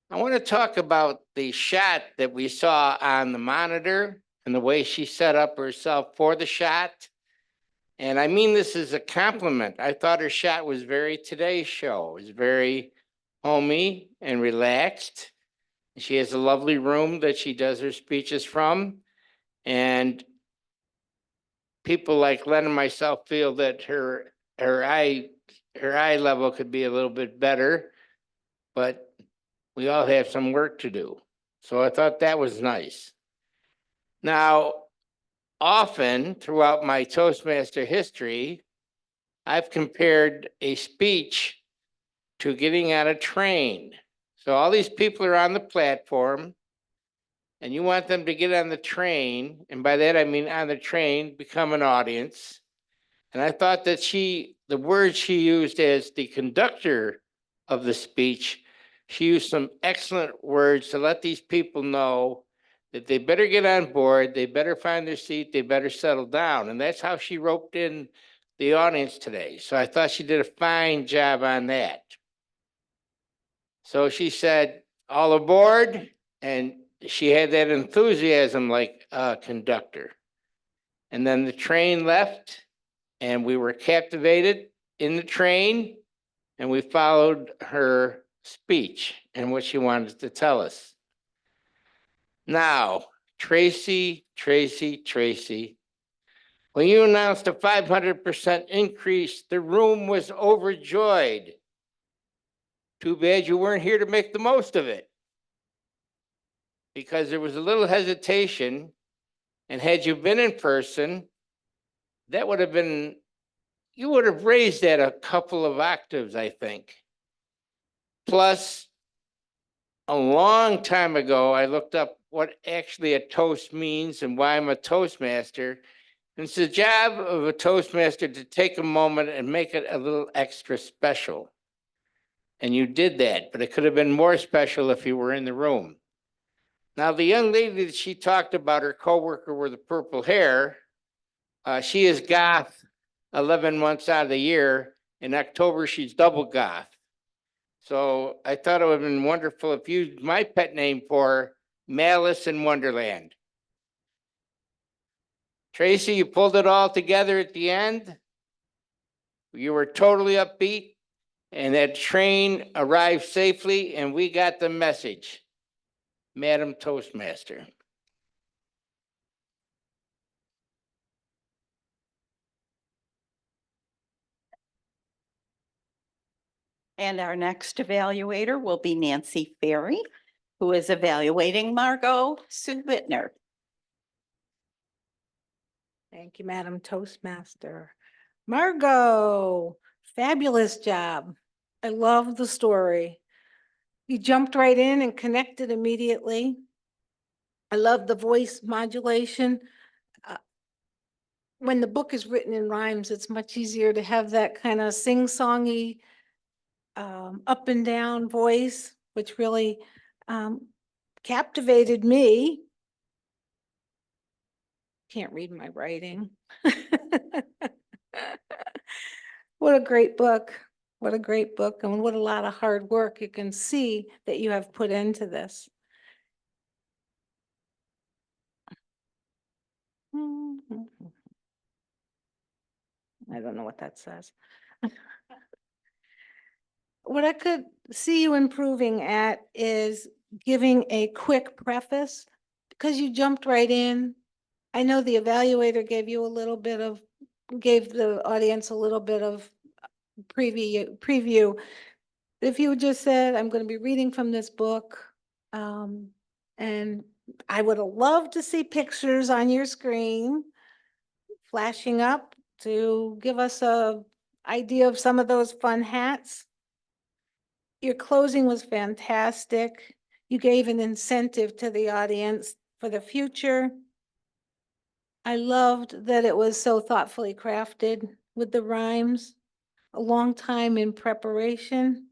I want to talk about the shot that we saw on the monitor and the way she set up herself for the shot. And I mean this as a compliment. I thought her shot was very Today Show. It was very homey and relaxed. She has a lovely room that she does her speeches from. And people like Len and myself feel that her eye level could be a little bit better, but we all have some work to do. So I thought that was nice. Now, often throughout my Toastmaster history, I've compared a speech to getting on a train. So all these people are on the platform and you want them to get on the train. And by that, I mean on the train, become an audience. And I thought that the words she used as the conductor of the speech, she used some excellent words to let these people know that they better get on board, they better find their seat, they better settle down. And that's how she roped in the audience today. So I thought she did a fine job on that. So she said, all aboard, and she had that enthusiasm like a conductor. And then the train left, and we were captivated in the train, and we followed her speech and what she wanted to tell us. Now, Tracy, when you announced a 500% increase, the room was overjoyed. Too bad you weren't here to make the most of it, because there was a little hesitation, and had you been in person, that would have been, you would have raised that a couple of octaves, I think. Plus, a long time ago, I looked up what actually a toast means and why I'm a Toastmaster. And it's the job of a Toastmaster to take a moment and make it a little extra special. And you did that, but it could have been more special if you were in the room. Now, the young lady that she talked about, her coworker with the purple hair, she is goth 11 months out of the year. In October, she's double goth. So I thought it would have been wonderful if you used my pet name for Malice in Wonderland. Tracy, you pulled it all together at the end. You were totally upbeat, and that train arrived safely, and we got the message. Madam Toastmaster. And our next evaluator will be Nancy Ferry, who is evaluating Margot Sue Bittner. Thank you, Madam Toastmaster. Margot, fabulous job. I love the story. You jumped right in and connected immediately. I love the voice modulation. When the book is written in rhymes, it's much easier to have that kind of sing-songy up and down voice, which really captivated me. Can't read my writing. What a great book. What a great book, and what a lot of hard work you can see that you have put into this. I don't know what that says. What I could see you improving at is giving a quick preface, because you jumped right in. I know the evaluator gave you a little bit of, gave the audience a little bit of preview. If you just said, I'm going to be reading from this book, and I would have loved to see pictures on your screen flashing up to give us a idea of some of those fun hats. Your closing was fantastic. You gave an incentive to the audience for the future. I loved that it was so thoughtfully crafted with the rhymes, a long time in preparation.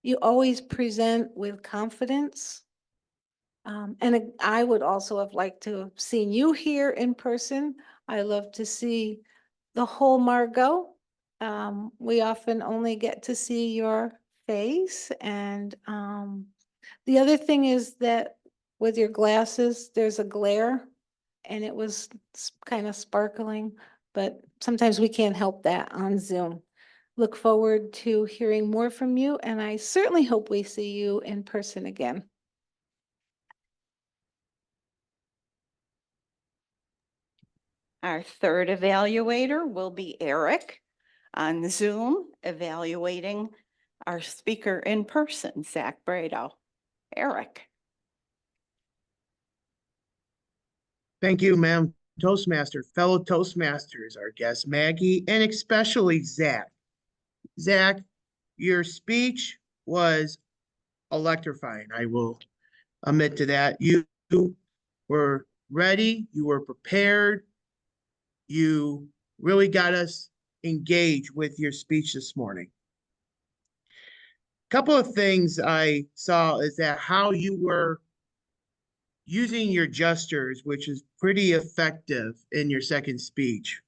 You always present with confidence. And I would also have liked to have seen you here in person. I love to see the whole Margot. We often only get to see your face. And the other thing is that with your glasses, there's a glare, and it was kind of sparkling, but sometimes we can't help that on Zoom. Look forward to hearing more from you, and I certainly hope we see you in person again. Our third evaluator will be Eric on Zoom, evaluating our speaker in person, Zach Brado. Eric. Thank you, ma'am. Toastmaster, fellow Toastmasters, our guest Maggie, and especially Zach. Zach, your speech was electrifying. I will admit to that. You were ready, you were prepared, you really got us engaged with your speech this morning. A couple of things I saw is that how you were using your gestures, which is pretty effective in your second speech.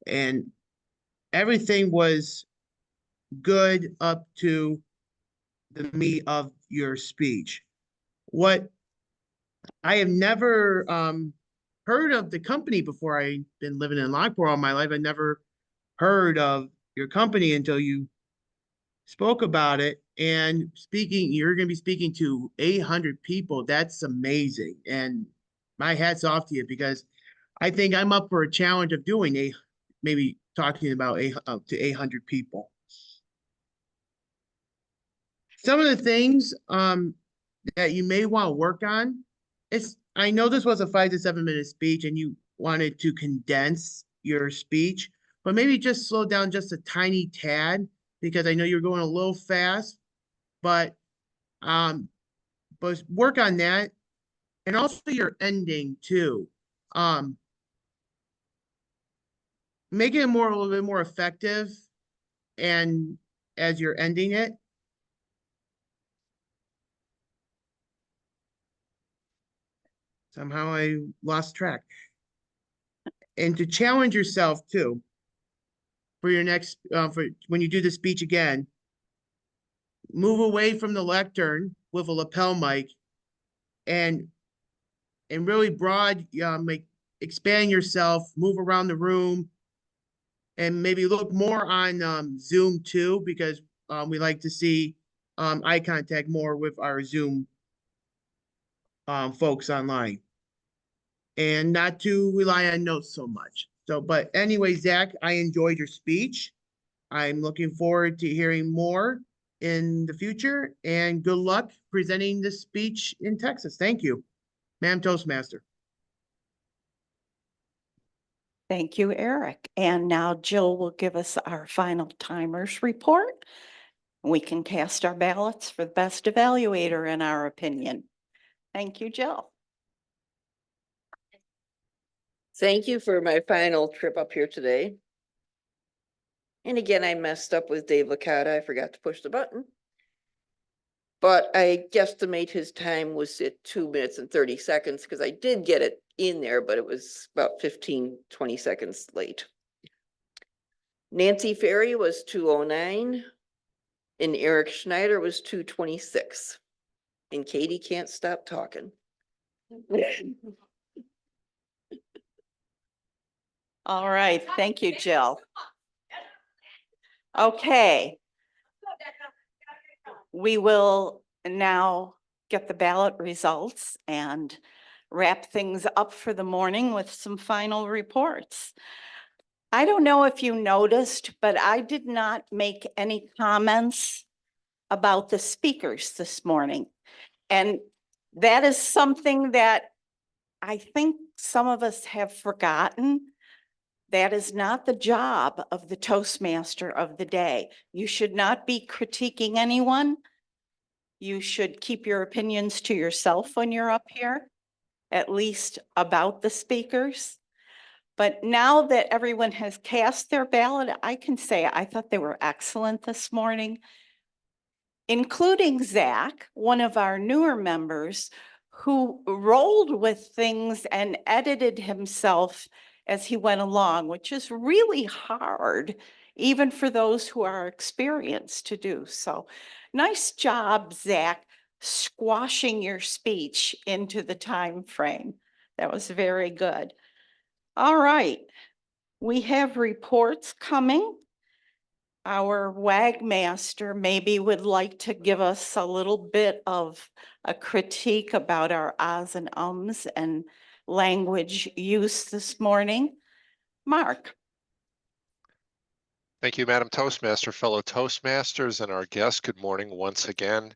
And everything was good up to the meat of your speech. What I have never heard of the company before. I've been living in Lockport all my life. I never heard of your company until you spoke about it. And speaking, you're going to be speaking to 800 people. That's amazing. And my hat's off to you, because I think I'm up for a challenge of doing maybe talking about up to 800 people. Some of the things that you may want to work on, I know this was a 5 to 7 minute speech and you wanted to condense your speech, but maybe just slow down just a tiny tad, because I know you're going a little fast, but work on that. And also your ending too. Make it a little bit more effective, and as you're ending it. Somehow I lost track. And to challenge yourself too, for your next, for when you do the speech again, move away from the lectern with a lapel mic, and really broad, expand yourself, move around the room, and maybe look more on Zoom too, because we like to see eye contact more with our Zoom folks online, and not to rely on notes so much. So, but anyway, Zach, I enjoyed your speech. I'm looking forward to hearing more in the future, and good luck presenting this speech in Texas. Thank you, ma'am Toastmaster. Thank you, Eric. And now Jill will give us our final timers report. We can cast our ballots for the best evaluator in our opinion. Thank you, Jill. Thank you for my final trip up here today. And again, I messed up with Dave Licata. I forgot to push the button. But I guesstimate his time was at 2 minutes and 30 seconds, because I did get it in there, but it was about 15, 20 seconds late. Nancy Ferry was 2:09, and Eric Schneider was 2:26. And Katie can't stop talking. All right, thank you, Jill. Okay. We will now get the ballot results and wrap things up for the morning with some final reports. I don't know if you noticed, but I did not make any comments about the speakers this morning. And that is something that I think some of us have forgotten. That is not the job of the Toastmaster of the day. You should not be critiquing anyone. You should keep your opinions to yourself when you're up here, at least about the speakers. But now that everyone has cast their ballot, I can say I thought they were excellent this morning, including Zach, one of our newer members, who rolled with things and edited himself as he went along, which is really hard, even for those who are experienced to do. So nice job, Zach, squashing your speech into the time frame. That was very good. All right, we have reports coming. Our WAG master maybe would like to give us a little bit of a critique about our ahs and ums and language use this morning. Mark. Thank you, Madam Toastmaster, fellow Toastmasters, and our guests. Good morning once again.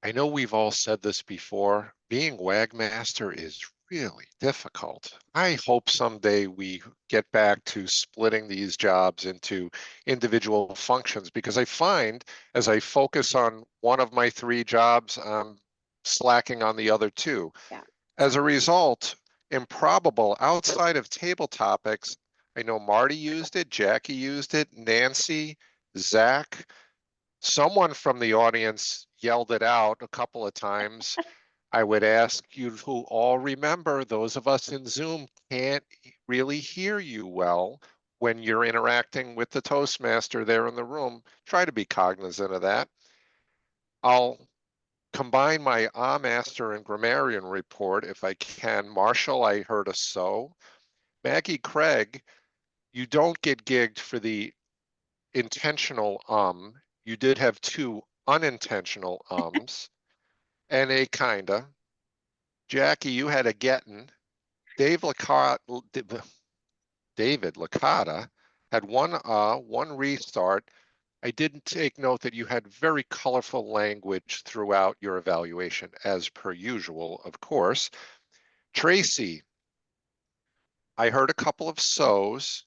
I know we've all said this before. Being WAGmaster is really difficult. I hope someday we get back to splitting these jobs into individual functions, because I find as I focus on one of my 3 jobs, I'm slacking on the other 2. Yeah. As a result, improbable outside of table topics, I know Marty used it, Jackie used it, Nancy, Zach, someone from the audience yelled it out a couple of times. I would ask you who all remember, those of us in Zoom can't really hear you well when you're interacting with the Toastmaster there in the room. Try to be cognizant of that. I'll combine my Master and Grammarian report if I can. Marshall, I heard a so. Maggie Craig, you don't get gigged for the intentional you did have 2 unintentional and a kinda. Jackie, you had a gettin'. David Licata had one restart. I didn't take note that you had very colorful language throughout your evaluation, as per usual, of course. Tracy, I heard a couple of so's.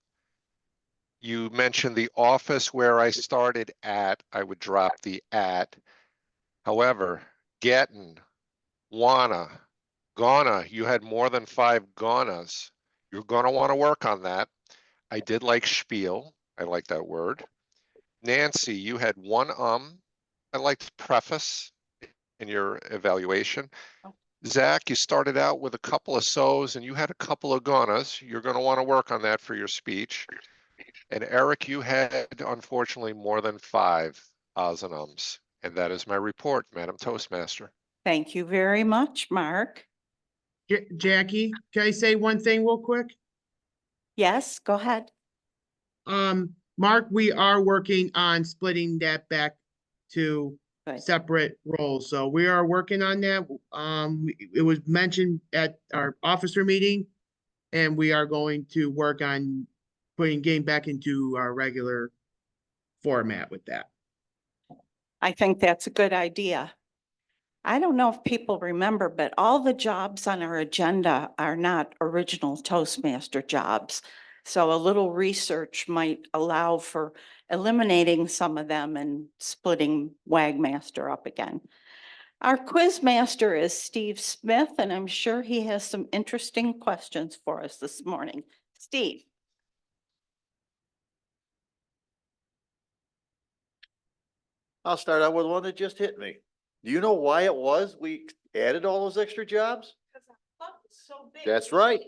You mentioned the office where I started at. I would drop the at. However, gettin', wanna, gonna, you had more than 5 gonnas. You're gonna want to work on that. I did like spiel. I like that word. Nancy, you had 1 I liked preface in your evaluation. Zach, you started out with a couple of so's and you had a couple of gonnas. You're going to want to work on that for your speech. And Eric, you had, unfortunately, more than 5 ahs and ums. And that is my report, Madam Toastmaster. Thank you very much, Mark. Jackie, can I say one thing real quick? Yes, go ahead. Mark, we are working on splitting that back to separate roles. So we are working on that. It was mentioned at our officer meeting, and we are going to work on getting back into our regular format with that. I think that's a good idea. I don't know if people remember, but all the jobs on our agenda are not original Toastmaster jobs. So a little research might allow for eliminating some of them and splitting WAGmaster up again. Our Quizmaster is Steve Smith, and I'm sure he has some interesting questions for us this morning. Steve. I'll start out with one that just hit me. Do you know why it was we added all those extra jobs? That's right.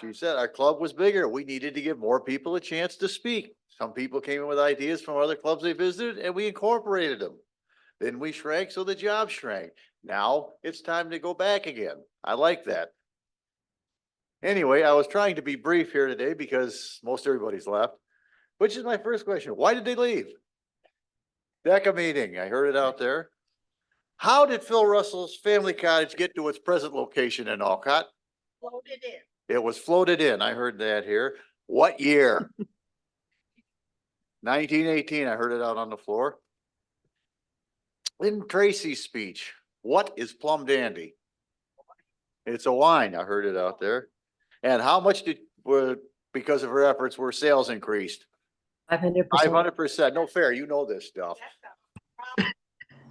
She said our club was bigger. We needed to give more people a chance to speak. Some people came in with ideas from other clubs they visited and we incorporated them. Then we shrank, so the job shrank. Now it's time to go back again. I like that. Anyway, I was trying to be brief here today because most everybody's left, which is my first question. Why did they leave? DECA meeting, I heard it out there. How did Phil Russell's family cottage get to its present location in Alcott? Floated in. It was floated in. I heard that here. What year? 1918. I heard it out on the floor. In Tracy's speech, what is Plum Dandy? It's a wine. I heard it out there. And how much because of her efforts, were sales increased? 500%. 500%. No fair. You know this stuff.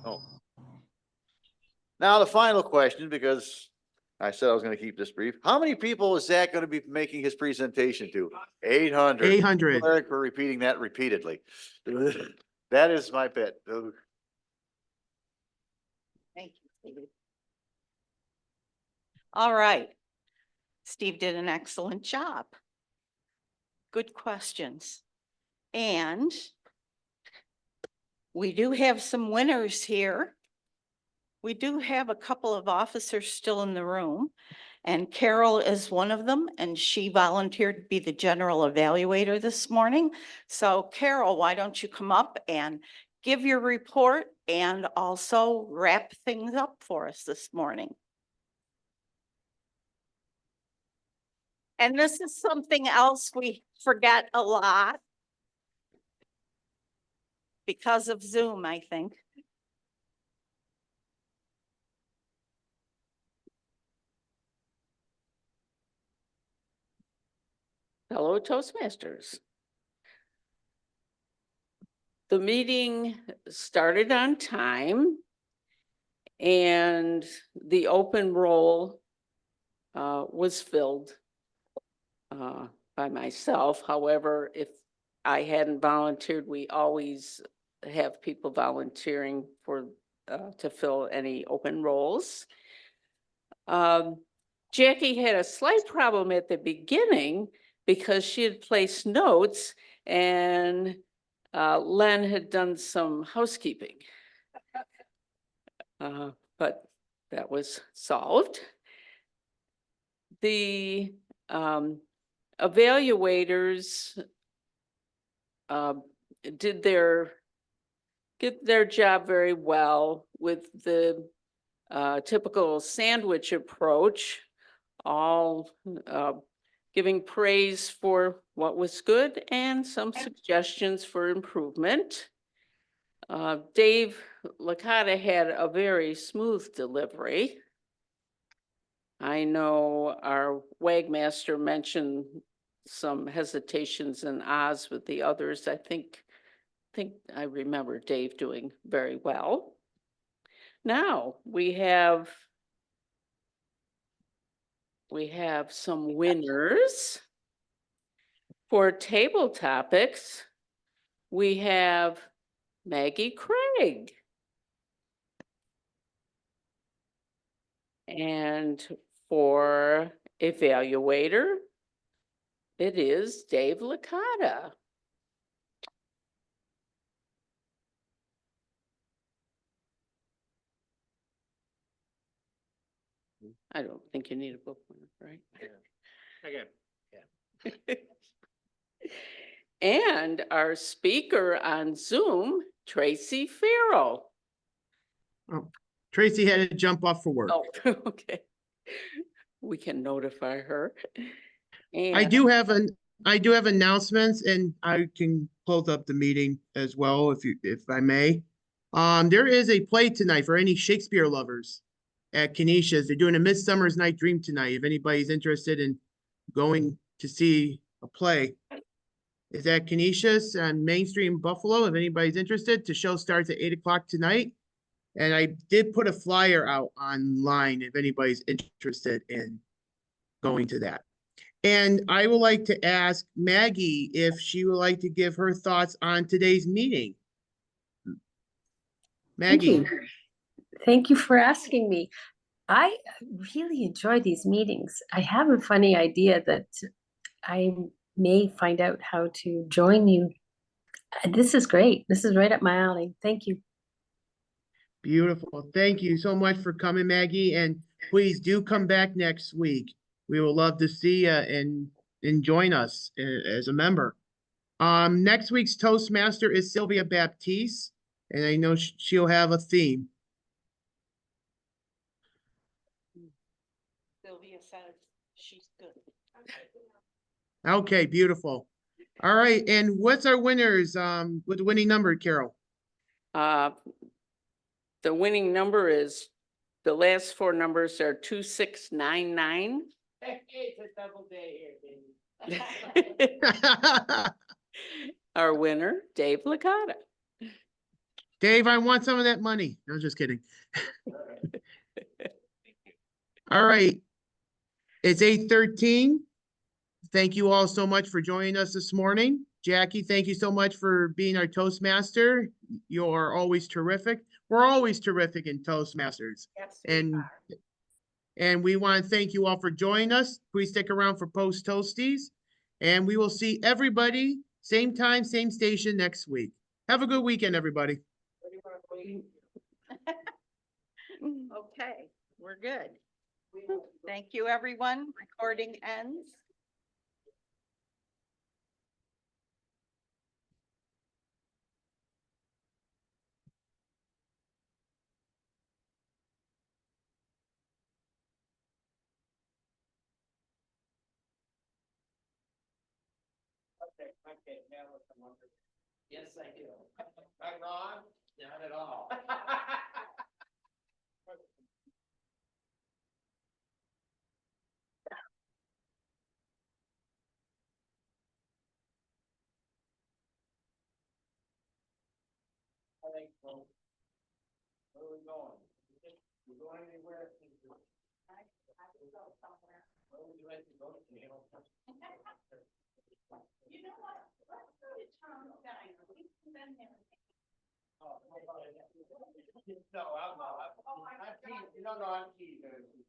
Oh. Now the final question, because I said I was going to keep this brief. How many people is Zach going to be making his presentation to? 800. 800. Eric for repeating that repeatedly. That is my bet. Thank you, Steve. All right. Steve did an excellent job. Good questions. And we do have some winners here. We do have a couple of officers still in the room, and Carol is one of them, and she volunteered to be the general evaluator this morning. So Carol, why don't you come up and give your report and also wrap things up for us this morning. And this is something else we forget a lot because of Zoom, I think. Fellow Toastmasters. The meeting started on time and the open roll was filled by myself. However, if I hadn't volunteered, we always have people volunteering for to fill any open roles. Jackie had a slight problem at the beginning because she had placed notes and Len had done some housekeeping. But that was solved. The evaluators did get their job very well with the typical sandwich approach, all giving praise for what was good and some suggestions for improvement. Dave Licata had a very smooth delivery. I know our Wagmaster mentioned some hesitations and ahs with the others. I think I remember Dave doing very well. Now we have some winners. For table topics, we have Maggie Craig. And for evaluator, it is Dave Licata. I don't think you need a book, right? Again, And our speaker on Zoom, Tracy Farrell. Oh, Tracy had to jump off for work. Oh, okay. We can notify her. I And do have announcements, and I can close up the meeting as well if I may. There is a play tonight for any Shakespeare lovers at Kenesha's. They're doing a Midsummer's Night Dream tonight. If anybody's interested in going to see a play, it's at Kenesha's on Main Street in Buffalo. If anybody's interested, the show starts at 8 o'clock tonight. And I did put a flyer out online if anybody's interested in going to that. And I would like to ask Maggie if she would like to give her thoughts on today's meeting. Maggie. Thank you for asking me. I really enjoy these meetings. I have a funny idea that I may find out how to join you. This is great. This is right up my alley. Thank you. Beautiful. Thank you so much for coming, Maggie. And please do come back next week. We will love to see you and join us as a member. Next week's Toastmaster is Sylvia Baptiste, and I know she'll have a theme. Sylvia says she's good. Okay, beautiful. All right, and what's our winners with the winning number, Carol? the winning number is, the last four numbers are 2699. it's a double day here, baby. Our winner, Dave Licata. Dave, I want some of that money. No, just kidding. All right. It's 8:13. Thank you all so much for joining us this morning. Jackie, thank you so much for being our Toastmaster. You are always terrific. We're always terrific in Toastmasters. Yes, and we want to thank you all for joining us. Please stick around for Post Toasties. And we will see everybody same time, same station next week. Have a good weekend, everybody. Okay, we're good. Thank you, everyone. Recording ends. Yes, I do. Am I wrong? Not at all. Where are we going? We going anywhere? Where would you like to go to? You know what? Let's go to Tom's Diner. We've been there. No, I'm not. I'm teasing. No, I'm teasing.